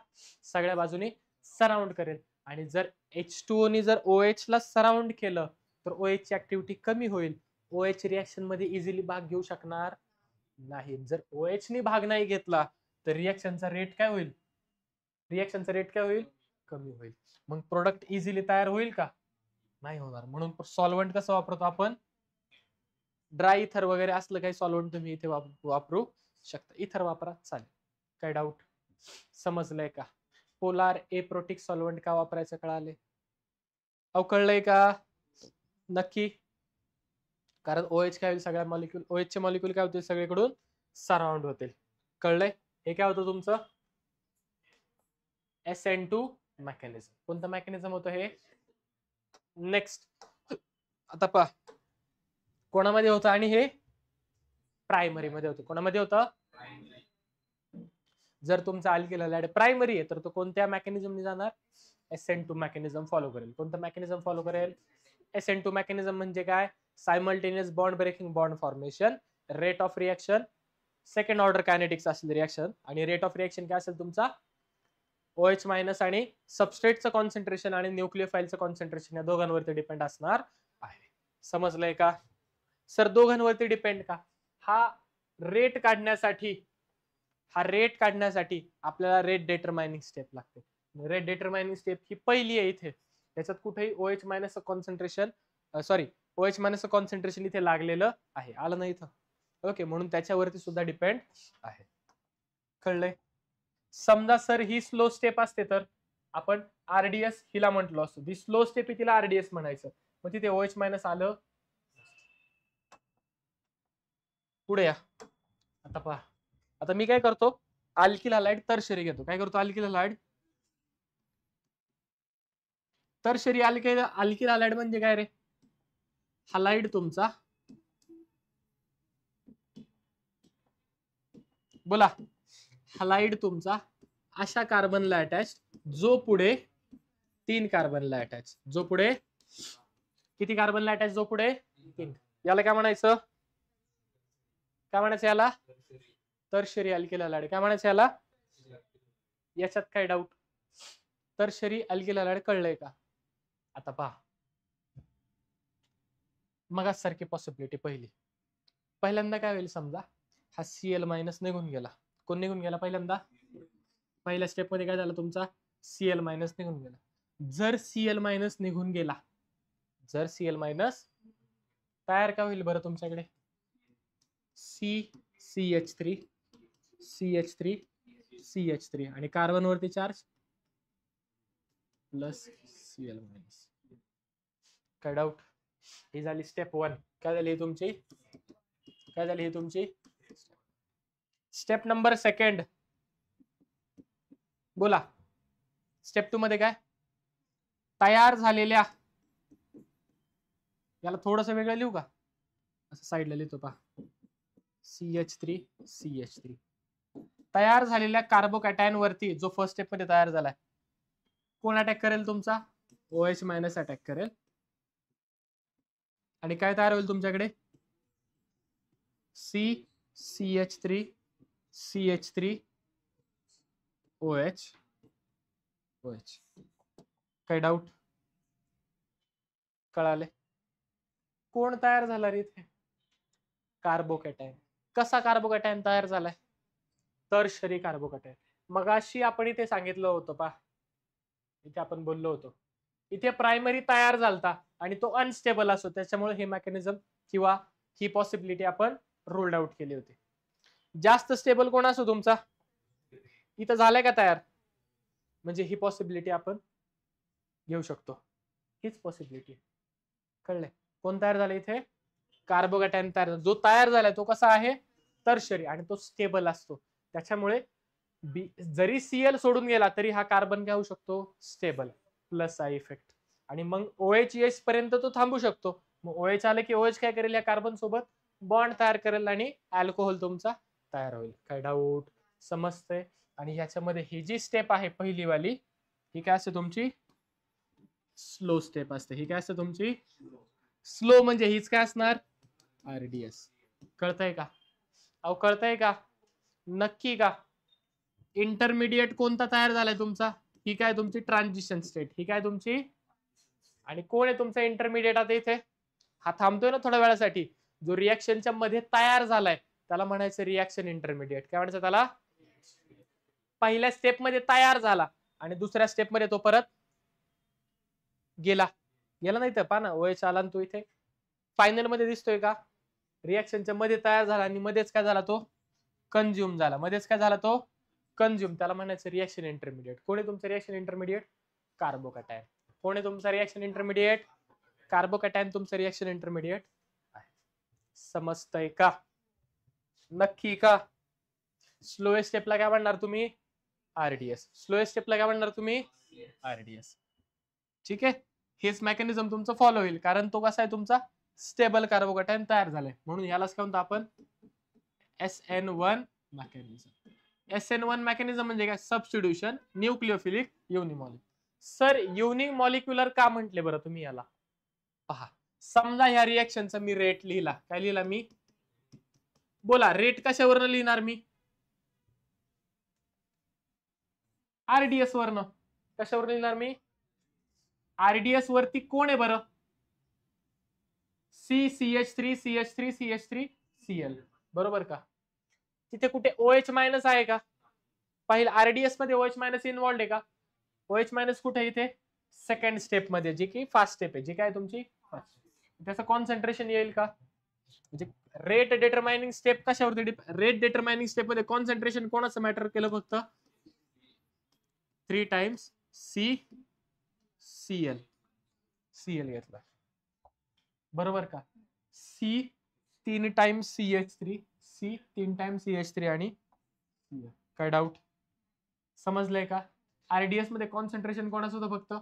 सगळ्या बाजूने सराउंड करेल. आणि जर H2O नी जर OH ला सराउंड केलं तर OH ची ऍक्टिव्हिटी कमी होईल. OH रिएक्शन मध्ये इझिली भाग घेऊ शकणार नाही. जर OH नी भाग नाही घेतला तर रिएक्शनचा रेट काय होईल? रिएक्शनचा रेट काय होईल? कमी होईल. मग प्रोडक्ट इझिली तयार होईल का? नाही होणार. म्हणून सॉल्व्हंट कसं वापरतो आपण? ड्राय इथर वगैरे असलं काही सॉल्व्हंट तुम्ही इथे वापरू शकता. इथर वापरा चालेल. काय डाऊट? समजलंय का? पोलार एप्रोटिक सॉल्व्हंट का वापरायचं कळाले? कळलंय का? नक्की. कारण OH काय होईल? सगळ्या मॉलिक्यूल OH चे मॉलिक्यूल काय होतील? सगळीकडून सराउंड होतील. कळलंय? हे काय होतं तुमचं? SN2 mechanism. कोणतं मेकॅनिझम होतं हे? नेक्स्ट आता पहा कोणामध्ये होतं आणि हे प्रायमरी मध्ये होतं. कोणामध्ये होतं? जर तुमचा अल्किल हॅलाइड प्रायमरी आहे तर तो कोणत्या मेकॅनिझमने जाणार? SN2 मेकॅनिझम फॉलो करेल. कोणतं मेकॅनिझम फॉलो करेल? SN2 मेकॅनिझम म्हणजे काय? Simultaneous bond breaking bond formation, rate of reaction, second order kinetics असेल रिएक्शन आणि रेट ऑफ रिएक्शन काय असेल तुमचा? OH मायनस आणि सबस्ट्रेटचं कॉन्सन्ट्रेशन आणि न्यूक्लियोफाईलचं कॉन्सन्ट्रेशन या दोघांवरती डिपेंड असणार आहे. समजलंय का? सर दोघांवरती डिपेंड का? हा रेट काढण्यासाठी आपल्याला रेट डिटरमाइनिंग स्टेप लागते. रेट डिटरमाइनिंग स्टेप ही पहिली आहे इथे. त्याच्यात कुठेही OH minus concentration OH minus concentration इथे लागलेलं आहे. आलं नाही इथं? ओके. म्हणून त्याच्यावरती सुद्धा डिपेंड आहे. कळलंय? समजा सर ही स्लो स्टेप असते तर आपण RDS हिला म्हटलो असतो. ही स्लो स्टेप आहे तिला RDS म्हणायचं. मग तिथे OH मायनस आलं. पुढे या. आता पहा. आता मी काय करतो? अल्किल हॅलाइड टर्शरी घेतो. काय करतो? Alkyl halide tertiary alkyl halide म्हणजे काय रे? हॅलाइड तुमचा बोला हॅलाइड तुमचा अशा कार्बनला अटॅच जो पुढे 3 कार्बनला अटॅच. जो पुढे किती कार्बनला अटॅच? जो पुढे 3. याला काय म्हणायचं? काय म्हणायचं याला? Tertiary alkyl halide. काय म्हणायचं याला? याच्यात काय डाऊट? टर्शरी अल्किल हॅलाइड कळलंय का? आता पहा मगाच सारखी पॉसिबिलिटी पहिल्यांदा काय होईल? समजा हा Cl मायनस निघून गेला. कोण निघून गेला? पहिल्यांदा पहिल्या स्टेप मध्ये काय झालं तुमचा? Cl मायनस निघून गेला. जर Cl मायनस निघून गेला जर Cl मायनस तयार काय होईल बरं तुमच्याकडे? CH3 CH3 CH3 आणि कार्बन वरती चार्ज प्लस Cl मायनस. काय डाऊट? ही झाली स्टेप 1. काय झाली तुमची? काय झाली ही तुमची स्टेप नंबर 2? बोला. स्टेप 2 मध्ये काय? तयार झालेल्या याला थोडस वेगळं लिहू का? असं साईडला लिहितो पहा. CH3 CH3 तयार झालेल्या कार्बोकॅटायन वरती जो फर्स्ट स्टेप मध्ये तयार झालाय कोण अटॅक करेल? तुमचा OH मायनस अटॅक करेल. आणि काय तयार होईल तुमच्याकडे? CH3 CH3 OH OH. काय डाऊट? कळाले? कोण तयार झाला रे इथे? कार्बोकॅटायन. कसा कार्बोकॅटायन तयार झालाय? Tertiary carbocation. मगाशी आपण इथे सांगितलं होतं पहा. इथे आपण बोललो होतो इथे प्रायमरी तयार झालता आणि तो अनस्टेबल असतो. त्याच्यामुळे हे मेकॅनिझम किंवा ही पॉसिबिलिटी आपण रोल्ड आउट केली होती. जास्त स्टेबल कोण असो तुमचा? इथं झालाय का तयार? म्हणजे ही पॉसिबिलिटी आपण घेऊ शकतो. हीच पॉसिबिलिटी. कळलंय? कोण तयार झालं इथे? कार्बोकॅटायन तयार झाला. जो तयार झालाय तो कसा आहे? टर्शरी आणि तो स्टेबल असतो. त्याच्यामुळे जरी Cl सोडून गेला तरी हा कार्बन काय होऊ शकतो? स्टेबल. Plus I effect. आणि मग OH येस पर्यंत तो थांबू शकतो. मग OH आलं की OH काय करेल, या कार्बन सोबत बॉन्ड तयार करेल आणि अल्कोहोल तुमचा तयार होईल. काय डाऊट? समजतंय? आणि ह्याच्यामध्ये ही जी स्टेप आहे पहिली वाली, ही काय असते तुमची? स्लो स्टेप असते. ही काय असते तुमची? स्लो. म्हणजे हीच काय असणार? RDS. कळतंय का? अहो कळतंय का? नक्की का? इंटरमिडिएट कोणता तयार झालाय तुमचा? ही काय तुमची ट्रान्झिशन स्टेट. ही काय तुमची? आणि कोण आहे तुमचा इंटरमिडिएट आता इथे? हा थांबतोय ना थोड्या वेळासाठी. जो रिएक्शनच्या मध्ये तयार झालाय त्याला म्हणायचं रिएक्शन इंटरमिडिएट. काय म्हणायचं त्याला? पहिल्या स्टेप मध्ये तयार झाला आणि दुसऱ्या स्टेप मध्ये तो परत गेला. गेला नाही तर पहा ना, OH आला तो इथे फायनल मध्ये दिसतोय का? रिएक्शनच्या मध्ये तयार झाला आणि मध्येच काय झाला तो? कंझ्युम झाला. मध्येच काय झाला तो? कंझ्युम. त्याला म्हणायचं रिएक्शन इंटरमिडिएट. कोण आहे तुमचं रिएक्शन इंटरमिडिएट? कार्बोकॅटायन. कोण आहे तुमचा रिएक्शन इंटरमिडिएट? कार्बोकॅटायन तुमचं रिएक्शन इंटरमिडिएट आहे. समजतंय का? नक्की का? स्लोएस्ट स्टेपला काय म्हणणार तुम्ही? RDS. स्लोएस्ट स्टेपला काय म्हणणार तुम्ही? RDS. ठीक आहे. हेच मेकॅनिझम तुमचं फॉलो होईल, कारण तो कसा आहे तुमचा? स्टेबल कार्बोकॅटायन तयार झालाय. म्हणून यालाच काय म्हणतो आपण? SN1 mechanism. SN1 मेकॅनिझम म्हणजे काय? Substitution nucleophilic unimolecular. Sir unimolecular का म्हटले बरं तुम्ही याला? पहा, समजा ह्या रिएक्शनचा मी रेट लिहिला. काय लिहिला मी? बोला, रेट कशावरनं लिहिणार मी? RDS वरनं. कशावर लिहिणार मी? RDS वरती कोण आहे बरं? CH3 CH3 CH3 Cl. बरोबर का? तिथे कुठे OH मायनस आहे का? पाहिलं, RDS मध्ये OH मायनस इन्व्हॉल्ड आहे का? OH मायनस कुठे इथे? सेकंड स्टेप मध्ये, जी की फास्ट स्टेप आहे. जी काय तुमची? त्याचं कॉन्सन्ट्रेशन येईल का? म्हणजे रेट डिटरमाइनिंग स्टेप कशावरती? रेट डिटरमाइनिंग स्टेप मध्ये कॉन्सन्ट्रेशन कोणाचं मॅटर केलं? फक्त 3 टाइम्स Cl घेतला. बरोबर का? C 3 times CH3, C 3 times CH3 आणि काय डाऊट? समजलंय का? RDS मध्ये कॉन्सन्ट्रेशन कोणाचं होतं? फक्त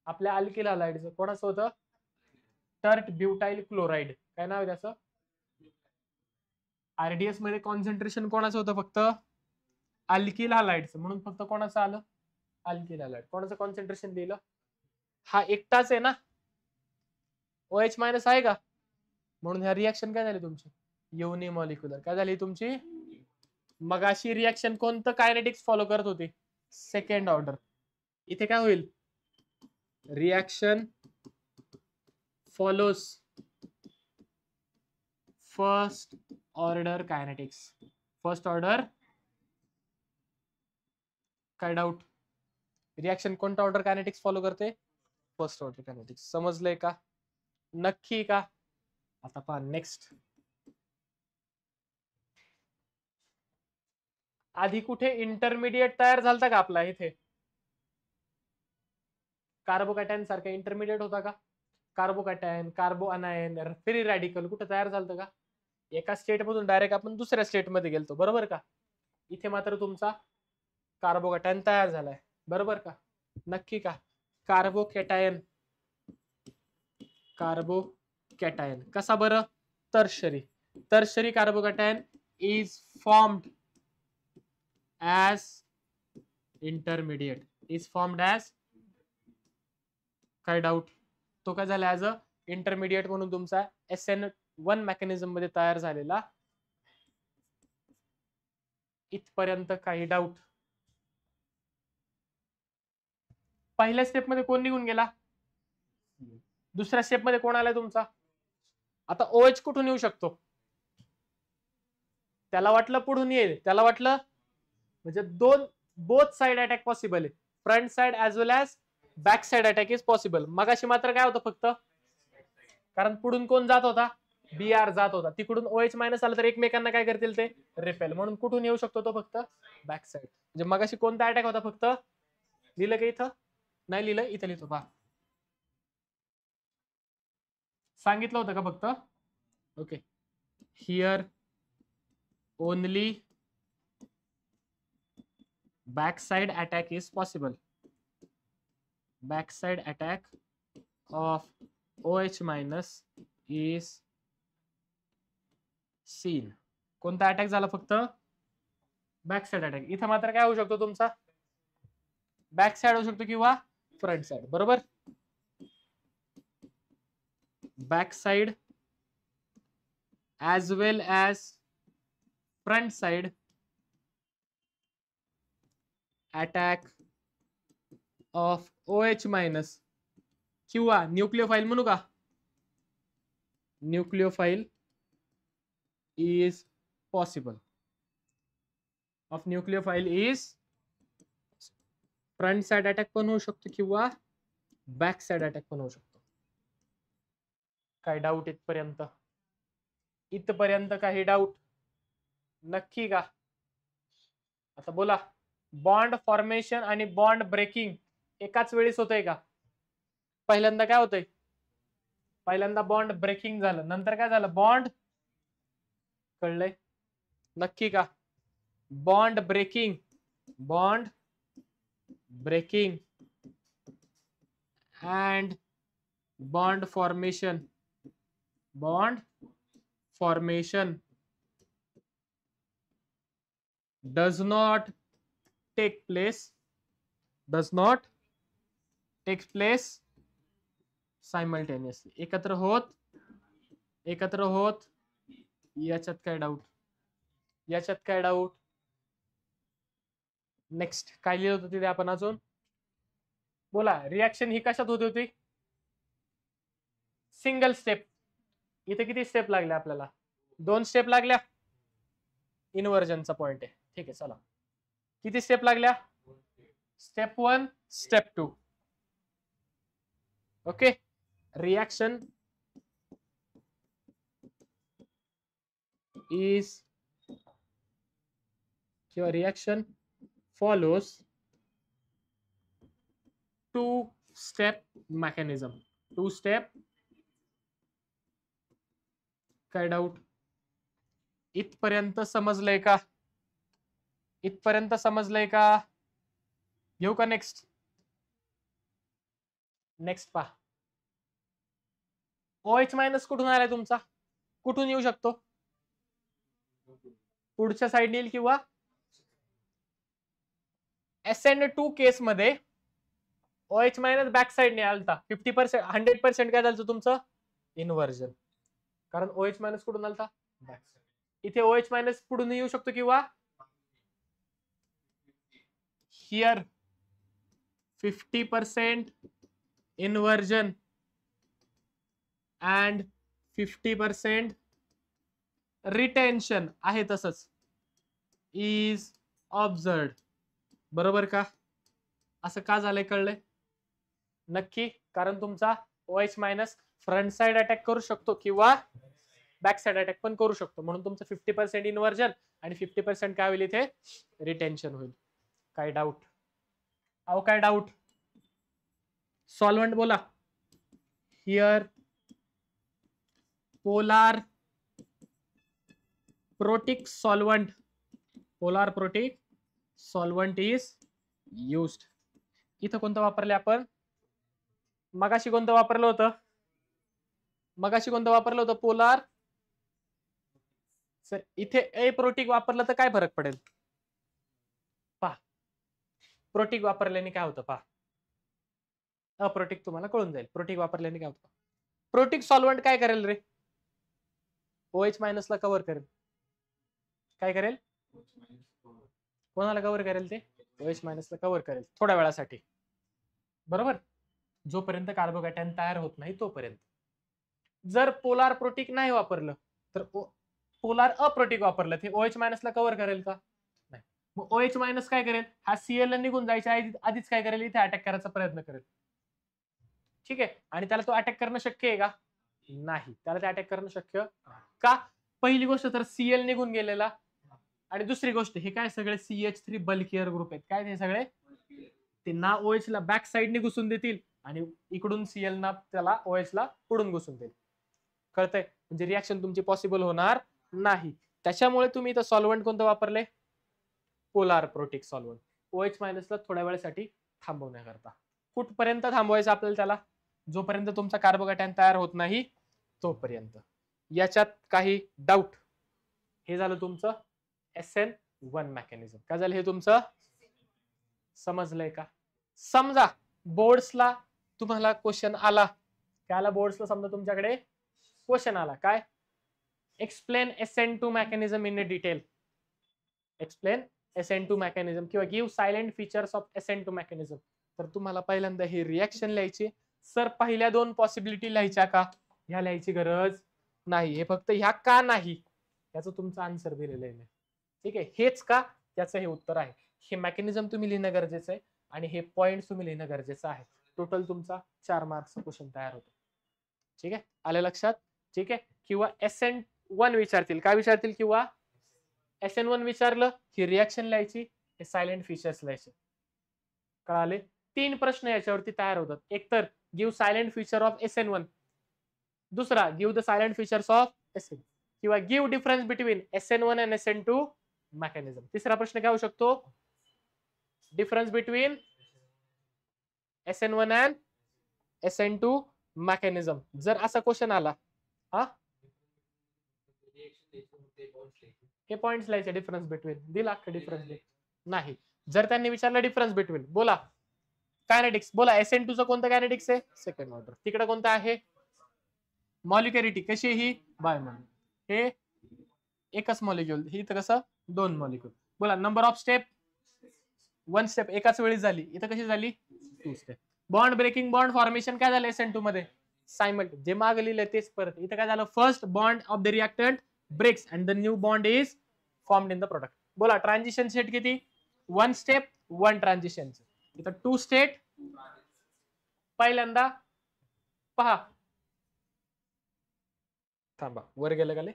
आपल्या अल्किल हॅलाइडचं. कोणाचं होतं? Tert butyl chloride. काय नाव आहे त्याचं? RDS मध्ये कॉन्सन्ट्रेशन कोणाचं होतं? फक्त अल्किल हॅलाइडचं. म्हणून फक्त कोणाचं आलं? Alkyl halide. कोणाचं कॉन्सन्ट्रेशन दिलं? हा एकटाच आहे ना? OH मायनस आहे का? म्हणून ह्या रिएक्शन काय झाली तुमची? युनिमॉलिक्युलर. काय झाली तुमची? मगाशी रिएक्शन कोणतं कायनेटिक्स फॉलो करत होती? Second order. इथे काय होईल? Reaction follows first order kinetics. First order. काय डाऊट? रिएक्शन कोणता ऑर्डर कायनेटिक्स फॉलो करते? First order kinetics. समजलंय का? नक्की का? आता पहा नेक्स्ट. आधी कुठे इंटरमिडिएट तयार झालता का आपला? इथे कार्बोकॅटायन सारखा इंटरमिडिएट होता का? कार्बोकॅटायन, कार्बो अनायन, फ्री रॅडिकल कुठे तयार झालं का? एका स्टेट मधून डायरेक्ट आपण दुसऱ्या स्टेट मध्ये गेलतो. बरोबर का? इथे मात्र तुमचा कार्बोकॅटायन तयार झालाय. बरोबर का? नक्की का? कार्बोकॅटायन कसा बरं? Tertiary carbocation is formed as intermediate. काय डाऊट? तो काय झाला? ऍज अ इंटरमिडिएट म्हणून तुमचा SN1 मेकॅनिझम मध्ये तयार झालेला. इथपर्यंत काही डाऊट? पहिल्या स्टेप मध्ये कोण निघून गेला? दुसऱ्या स्टेप मध्ये कोण आलाय तुमचा? आता OH कुठून येऊ शकतो? त्याला वाटलं पुढून येईल. त्याला वाटलं म्हणजे बोथ साइड अटॅक पॉसिबल आहे. Front side as well as back side attack is possible. मगाशी मात्र काय होतं? फक्त कारण पुढून कोण जात होता? BR जात होता. तिकडून OH मायनस आलं तर एकमेकांना काय करतील? ते रिपेल. म्हणून कुठून येऊ शकतो तो? फक्त बॅक साइड. म्हणजे मगाशी कोणता अटॅक होता? फक्त लिहिलं का इथं? नाही लिहिलं? इथं लिहितो पहा. सांगितलं होतं का फक्त? Okay. Here only backside attack is possible. backside attack of OH minus is seen. कोणता अटॅक झाला फक्त? Backside attack. इथं मात्र काय होऊ शकतो तुमचा? बॅक साइड होऊ शकतो किंवा फ्रंट साइड. बरोबर, back side as well as front side attack of OH minus किंवा न्यूक्लियोफाइल म्हणू का? Nucleophile is possible. Of nucleophile is front side attack पण होऊ शकतो किंवा बॅक साइड अटॅक पण होऊ शकतो. काय डाऊट इथपर्यंत? इथपर्यंत काही डाऊट? नक्की का? आता बोला, बॉन्ड फॉर्मेशन आणि बॉन्ड ब्रेकिंग एकाच वेळेस होतंय का? पहिल्यांदा काय होतंय? पहिल्यांदा बॉन्ड ब्रेकिंग झालं, नंतर काय झालं? बॉन्ड. कळलंय? नक्की का? Bond breaking, bond breaking and bond formation, bond formation does not take place simultaneously. एकत्र होत याच्यात काय डाऊट? नेक्स्ट काय लिहिलं होतं तिथे आपण अजून? बोला, रिएक्शन ही कशात होती होती? Single step. इथे किती स्टेप लागल्या आपल्याला? 2 स्टेप लागल्या. इन्व्हर्जनचा पॉइंट आहे. ठीक आहे, चला किती स्टेप लागल्या? Step 1, step 2. Okay, reaction is किंवा reaction follows 2-step mechanism. 2-step. काय डाऊट? इथपर्यंत समजलंय का? घेऊ का नेक्स्ट? पहा, OH मायनस कुठून आलाय तुमचा? कुठून येऊ शकतो? पुढच्या साइड येईल किंवा SN2 केस मध्ये OH मायनस बॅक साइडने आलता. 50% 100% काय झालं तुमचं? इन्व्हर्जन. कारण OH मायनस कुठून आलता? Back side. इथे OH मायनस पुढून येऊ शकतो किंवा हियर 50% इन्व्हर्जन and 50% रिटेन्शन आहे तसंच इज ऑब्झर्व्ड. बरोबर का? असं का झालंय कळलंय? नक्की, कारण तुमचा OH minus front side attack करू शकतो किंवा बॅक साइड अटॅक पण करू शकतो. म्हणून तुमचं 50% इन्व्हर्जन आणि 50% काय होईल? इथे रिटेन्शन होईल. काय डाऊट? काय डाऊट? सॉल्व्हंट बोला. Here polar protic solvent is used. इथं कोणतं वापरले आपण? मगाशी कोणतं वापरलं होतं? पोलार. सर इथे अप्रोटिक वापरलं तर काय फरक पडेल? पहा, प्रोटिक वापरल्याने काय होतं? पहा, अप्रोटिक तुम्हाला कळून जाईल. प्रोटिक वापरल्याने काय होतं? प्रोटिक सॉल्व्हंट काय करेल रे? OH मायनसला कव्हर करेल. काय करेल? कोणाला कव्हर करेल? ते OH मायनसला कव्हर करेल थोड्या वेळासाठी. बरोबर, जोपर्यंत कार्बोकॅटायन तयार होत नाही तोपर्यंत. जर पोलार प्रोटिक नाही वापरलं तर पोलार अप्रोटिक वापरलं ते OH मायनसला कव्हर करेल का? नाही. मग OH मायनस काय करेल? हा Cl निघून जायच्या आधीच काय करेल? इथे अटॅक करायचा प्रयत्न करेल. ठीक आहे, आणि त्याला तो अटॅक करणं शक्य आहे का? नाही. त्याला ते अटॅक करणं शक्य का? पहिली गोष्ट तर Cl निघून गेलेला, आणि दुसरी गोष्ट हे काय सगळे CH3 बल्कियर ग्रुप आहेत. काय ते सगळे? ते ना OH ला बॅक साइडने घुसून देतील आणि इकडून Cl ना त्याला OH ला पुढून घुसून देईल. कळतंय? म्हणजे रिएक्शन तुमची पॉसिबल होणार नाही. त्याच्यामुळे तुम्ही इथं सॉल्व्हंट कोणतं वापरले? Polar protic solvent. OH मायनसला थोड्या वेळासाठी थांबवण्याकरता. कुठपर्यंत थांबवायचं आपल्याला त्याला? जोपर्यंत तुमचा कार्बोकॅटायन तयार होत नाही तोपर्यंत. याच्यात काही डाऊट? हे झालं तुमचं SN1 मेकॅनिझम. काय झालं हे तुमचं? समजलंय का? समजा बोर्ड्सला तुम्हाला क्वेश्चन आला, काय आला बोर्ड्सला? समजा तुमच्याकडे क्वेश्चन आला, काय? Explain SN2 mechanism in detail. Explain SN2 mechanism किंवा give salient features of SN2 mechanism. तर तुम्हाला पहिल्यांदा ही रिएक्शन लिहायची. सर पहिल्या दोन पॉसिबिलिटी लिहायच्या का? ह्या लिहायची गरज नाही. हे फक्त ह्या का नाही याचं तुमचं आन्सर दिलेलं आहे. ठीक आहे, हेच का त्याचं हे उत्तर आहे. हे मेकॅनिझम तुम्ही लिहिणं गरजेचं आहे आणि हे पॉइंट तुम्ही लिहिणं गरजेचं आहे. टोटल तुमचा 4 मार्क्सचा क्वेश्चन तयार होतो. ठीक आहे, आलं लक्षात? ठीक आहे. किंवा SN1 विचारतील, काय विचारतील? किंवा SN1 विचारलं ही रिएक्शन लिहायची, हे सायलेंट फीचर्स लिहायचे. कळाले? 3 प्रश्न याच्यावरती तयार होतात. एक तर give silent feature of SN1, दुसरा give the silent features of SN, किंवा give difference between SN1 and SN2 mechanism. तिसरा प्रश्न काय होऊ शकतो? Difference between SN1 and SN2 mechanism. जर असा क्वेश्चन आला, हा हे पॉइंट्स लिहायचे. डिफरन्स बिटवीन दिला का? डिफरन्स नाही. जर त्यांनी विचारलं डिफरन्स बिटवीन, बोला कायनेटिक्स, बोला SN2 चं कोणतं कायनेटिक्स आहे? Second order. तिकडे कोणतं आहे? मॉलिक्युलरिटी. कशी ही? बायोमॉलिक्युल. हे एकच मॉलिक्युल, ही तर कसं 2 मॉलिक्युल. बोला नंबर ऑफ स्टेप 1 स्टेप एकाच वेळी झाली. इथं कशी झाली? 2 step. Bond breaking bond formation काय झालं SN2 मध्ये? सायमल्ट. जे माग लिहिलं तेच परत. इथं काय झालं? First bond of the reactant breaks and the new bond is formed in the product. बोला ट्रान्झिशन सेट किती? 1 स्टेप 1 ट्रान्झिशन. इथं 2 स्टेट. पहिल्यांदा पहा, थांबा वर गेलं का?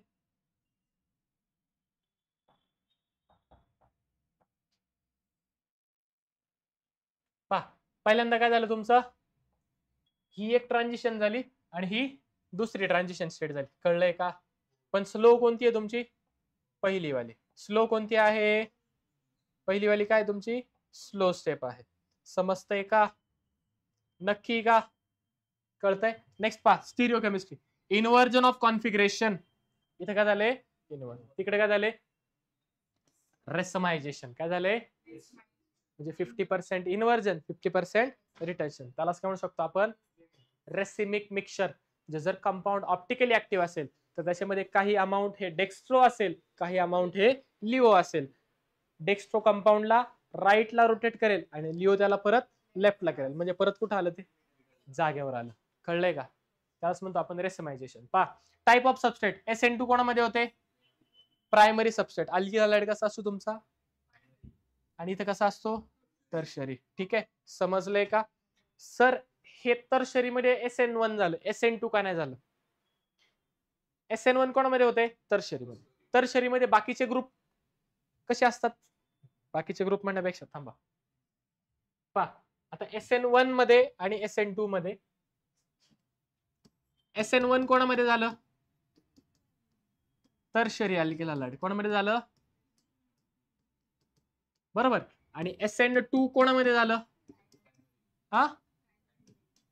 पहा पहिल्यांदा काय झालं तुमचं? ही एक ट्रान्झिशन झाली आणि ही दुसरी ट्रान्झिशन स्टेट झाली. कळलंय का? पण स्लो कोणती आहे तुमची? पहिली वाली. स्लो कोणती आहे? पहिली वाली काय तुमची? स्लो स्टेप आहे. समजतंय का? नक्की का? कळतंय? नेक्स्ट पहा, स्टिरिओकेमिस्ट्री. Inversion of configuration. इथे काय झाले? इन्व्हर्जन. तिकडे काय झाले? रेसमायझेशन. काय झाले? म्हणजे 50% इन्व्हर्जन 50% रिटेन्शन. त्यालाच काय म्हणू शकतो आपण? Racemic mixture. जर कंपाऊंड ऑप्टिकली ऍक्टिव्ह असेल तर त्याच्यामध्ये काही अमाऊंट हे डेक्स्ट्रो असेल, काही अमाऊंट हे लिओ असेल. डेक्स्ट्रो कंपाऊंडला राईटला रोटेट करेल आणि लिओ त्याला परत लेफ्टला करेल. म्हणजे परत कुठं आलं? ते जागेवर आलं. कळलंय का? त्यालाच म्हणतो आपण रेसमायझेशन. पहा टाइप ऑफ सबस्ट्रेट. SN2 कोणामध्ये होते? Primary substrate. अल्किल हॅलाइड कसा असतो तुमचा? आणि इथं कसा असतो? टर्शरी. ठीक आहे, समजलंय का? सर हे टर्शरी मध्ये SN1 झालं, SN2 का नाही झालं? SN1 कोणामध्ये होते? टर्शरी मध्ये. टर्शरी मध्ये बाकीचे ग्रुप कसे असतात? बाकीचे ग्रुप म्हणण्यापेक्षा थांबा, पहा आता SN1 मध्ये आणि SN2 मध्ये. SN1 कोणामध्ये झालं? Tertiary alkyl halide. कोणामध्ये झालं? बरोबर. आणि SN2 कोणामध्ये झालं? हा,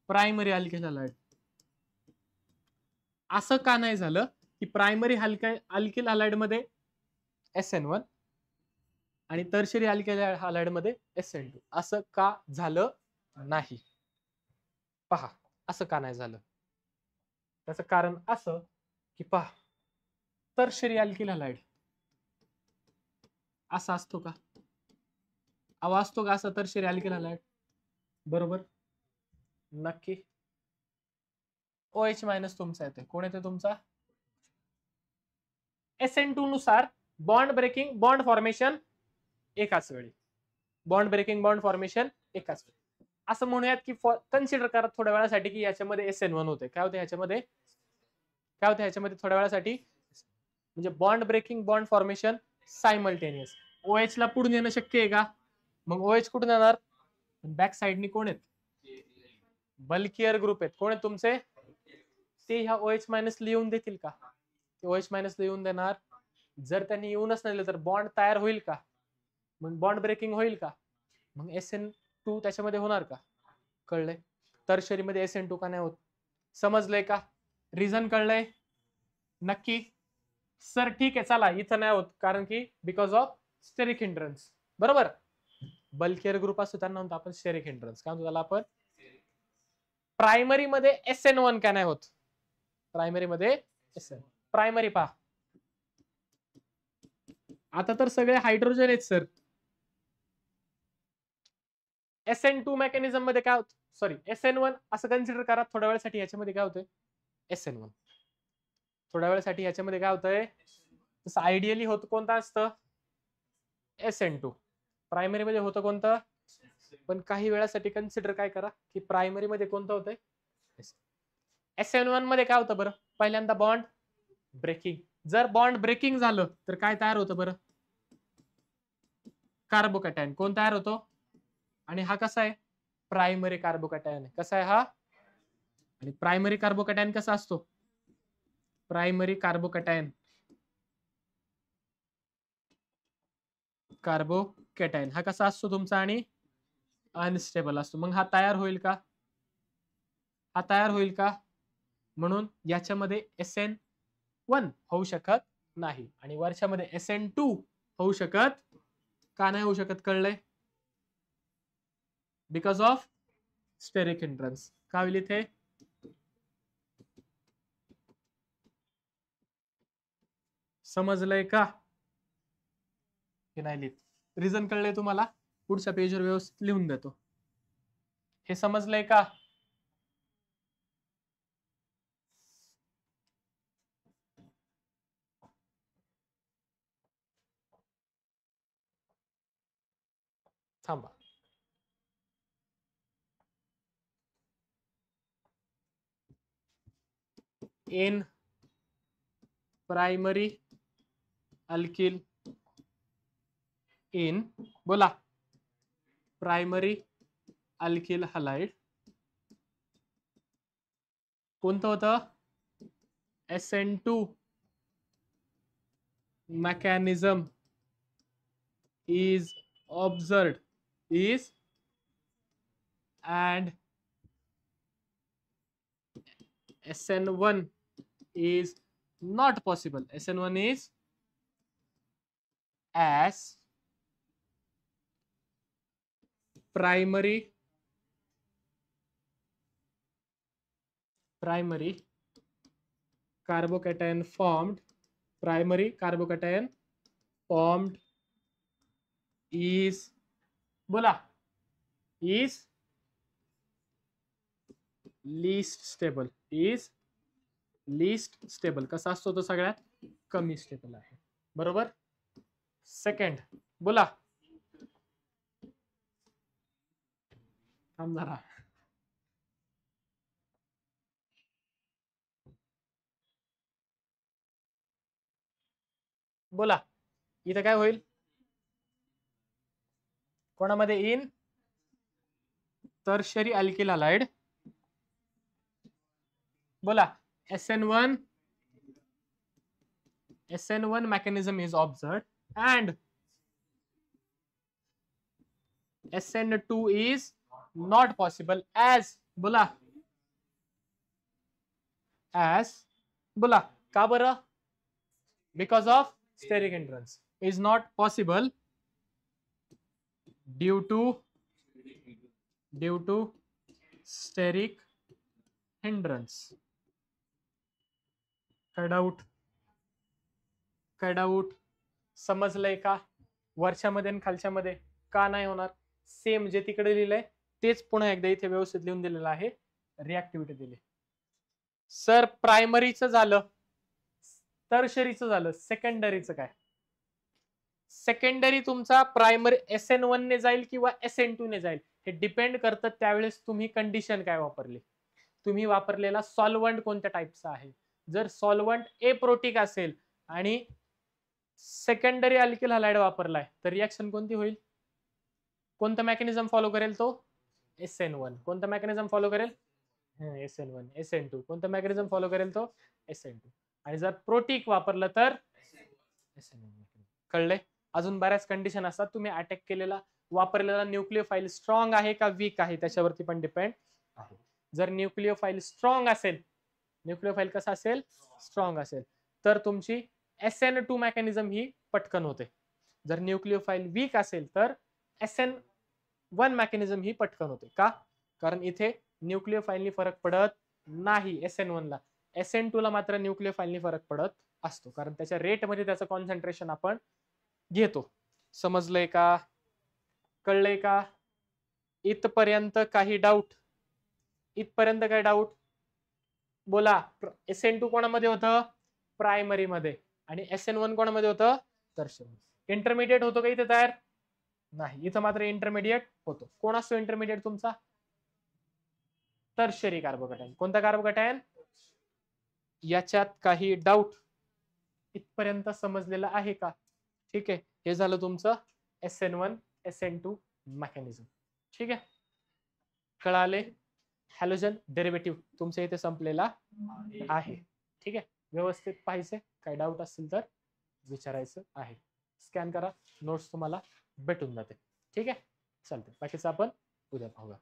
प्रायमरी अल्किल हॅलाइड. असं का नाही झालं की प्रायमरी अल्किल हॅलाइड मध्ये SN1 आणि टर्शरी अल्किल हॅलाइड मध्ये SN2? असं का झालं नाही? पहा असं का नाही झालं? त्याचं कारण असं की पहा, टर्शरी अल्किल हॅलाइड असा असतो का? आवाज असतो का असा टर्शरी अल्किल हॅलाइड? बरोबर, नक्की. OH मायनस तुमचा येते. कोण येते तुमचा? SN2 नुसार बॉन्ड ब्रेकिंग बॉन्ड फॉर्मेशन एकाच वेळी. बॉन्ड ब्रेकिंग बॉन्ड फॉर्मेशन एकाच वेळी. असं म्हणूयात की कन्सिडर करा थोड्या वेळासाठी की याच्यामध्ये SN1 होते. काय होते ह्याच्यामध्ये? काय होते ह्याच्यामध्ये थोड्या वेळासाठी? म्हणजे bond breaking bond formation simultaneous. OH ला पुढून येणं शक्य आहे का? मग OH कुठून येणार? बॅक साइडनी कोण आहेत? बल्कियर ग्रुप आहेत. कोण आहेत तुमचे? ते ह्या OH मायनस लिहून देतील का? ते OH मायनस लिहून देणार. जर त्यांनी येऊनच नाही तर बॉन्ड तयार होईल का? मग बॉन्ड ब्रेकिंग होईल का? मग SN2 त्याच्यामध्ये होणार का? कळलंय. टर्शरी मध्ये SN2 का नाही होत? समजलंय का? रिझन कळलंय नक्की? सर ठीक आहे चला, इथं नाही होत कारण की बिकॉज ऑफ स्टेरिक हिंड्रन्स. बरोबर. बल्कियर ग्रुप असतो त्यांना म्हणतो आपण स्टेरिक हिंड्रन्स. काय म्हणतो त्याला आपण? प्रायमरी मध्ये SN1 का नाही होत? प्रायमरी मध्ये SN. प्रायमरी पहा, आता तर सगळे हायड्रोजन आहेत सर. SN2 मेकॅनिझम मध्ये काय होत? सॉरी SN1 असं कन्सिडर करा थोड्या वेळासाठी. याच्यामध्ये काय होतंय? SN1. थोड्या वेळासाठी याच्यामध्ये काय होतंय? तसं आयडियली होतं कोणतं असतं? SN2. प्रायमरी मध्ये होतं कोणतं? पण काही वेळासाठी कन्सिडर काय करा की प्रायमरी मध्ये कोणतं होतंय? SN1 मध्ये काय होतं बरं? पहिल्यांदा बॉन्ड ब्रेकिंग. जर बॉन्ड ब्रेकिंग झालं तर काय तयार होतं बरं? कार्बोकॅटायन. कोण तयार होतो? आणि हा कसा आहे? Primary carbocation. कसा आहे हा? आणि प्रायमरी कार्बोकॅटायन कसा असतो? प्रायमरी कार्बोकॅटायन कार्बोकॅटायन हा कसा असतो तुमचा? आणि अनस्टेबल असतो. मग हा तयार होईल का? हा तयार होईल का? म्हणून याच्यामध्ये SN1 होऊ शकत नाही आणि वर्षामध्ये SN2 होऊ शकत का नाही होऊ शकत? कळलंय? Because of steric hindrance. का होईल इथे? समजलंय का की नाही लिहित? रिझन कळलंय तुम्हाला? पुढच्या पेजवर व्यवस्थित लिहून देतो. हे समजलंय का? थांबा. एन प्रायमरी अल्किल इन बोला प्रायमरी अल्किल हलाइड कोणतं होतं? SN2 mechanism is observed is and SN1 is not possible. SN1 is as primary carbocation formed is बोला is least stable. कसा असतो तो? सगळ्यात कमी स्टेबल आहे. बरोबर. सेकंड बोला. थांब जरा. बोला इथं काय होईल? कोणामध्ये? In tertiary alkyl halide. बोला SN1 mechanism is observed and SN2 is not possible as बोला as बोला का बरं? because of steric hindrance is not possible due to steric hindrance. काय डाऊट? समजलंय का? वरच्यामध्ये आणि खालच्यामध्ये का नाही होणार? सेम जे तिकडे लिहिलंय तेच पुन्हा एकदा इथे व्यवस्थित लिहून दिलेलं आहे. रिॲक्टिव्हिटी दिली. सर प्रायमरीचं झालं, टर्शरीचं झालं, सेकंडरीचं काय? सेकंडरी तुमचा प्रायमरी SN1 ने जाईल किंवा SN2 ने जाईल हे डिपेंड करतं त्यावेळेस तुम्ही कंडिशन काय वापरली, तुम्ही वापरलेला सॉल्व्हंट कोणत्या टाईपचा आहे. जर सॉल्व्हंट एप्रोटिक असेल आणि सेकंडरी अल्किल हलाइड वापरलाय तर रिएक्शन कोणती होईल? कोणतं मेकॅनिझम फॉलो करेल तो? SN1. कोणतं मेकॅनिझम फॉलो करेल? SN1. SN2. कोणतं मेकॅनिझम फॉलो करेल तो? SN2. आणि जर प्रोटिक वापरलं तर SN1. कळले? अजून बऱ्याच कंडिशन असतात. तुम्ही अटॅक केलेला वापरलेला न्यूक्लिओफाईल स्ट्रॉंग आहे का वीक आहे त्याच्यावरती पण डिपेंड आहे. जर न्यूक्लिओफाईल स्ट्रॉंग असेल, न्यूक्लिओफाईल कसा असेल, स्ट्रॉंग असेल, तर तुमची SN2 मेकॅनिझम ही पटकन होते. जर न्यूक्लिओफाईल वीक असेल तर SN1 मेकॅनिझम ही पटकन होते. का? कारण इथे न्यूक्लिओफाईलनी फरक पडत नाही SN1 ला. SN2 ला मात्र न्यूक्लिओफाईलनी फरक पडत असतो, कारण त्याच्या रेटमध्ये त्याचं कॉन्सन्ट्रेशन आपण घेतो. समजलंय का? कळलंय का? इथपर्यंत काही डाऊट? इथपर्यंत काही डाऊट? बोला. SN2 कोणामध्ये होतं? प्रायमरी मध्ये. आणि SN1 कोणामध्ये होतं? टर्शियरी. इंटरमिडिएट होतो का इथे तयार? नाही. इथं मात्र इंटरमिडिएट होतो. कोण असतो इंटरमिडिएट तुमचा? Tertiary carbocation. कोणता कार्बोकॅटायन? याच्यात काही डाऊट? इथपर्यंत समजलेलं आहे का? ठीक आहे. हे झालं तुमचं SN1 SN2 मेकॅनिझम. ठीक आहे, कळाले? हॅलोजन डेरिव्हेटिव्ह तुमच्या इथे संपलेला आहे. ठीक आहे, व्यवस्थित पाहिजे. काही डाऊट असेल तर विचारायचं आहे. स्कॅन करा, नोट्स तुम्हाला भेटून जाते. ठीक आहे, चालते. बाकीचं आपण उद्या पाहूया.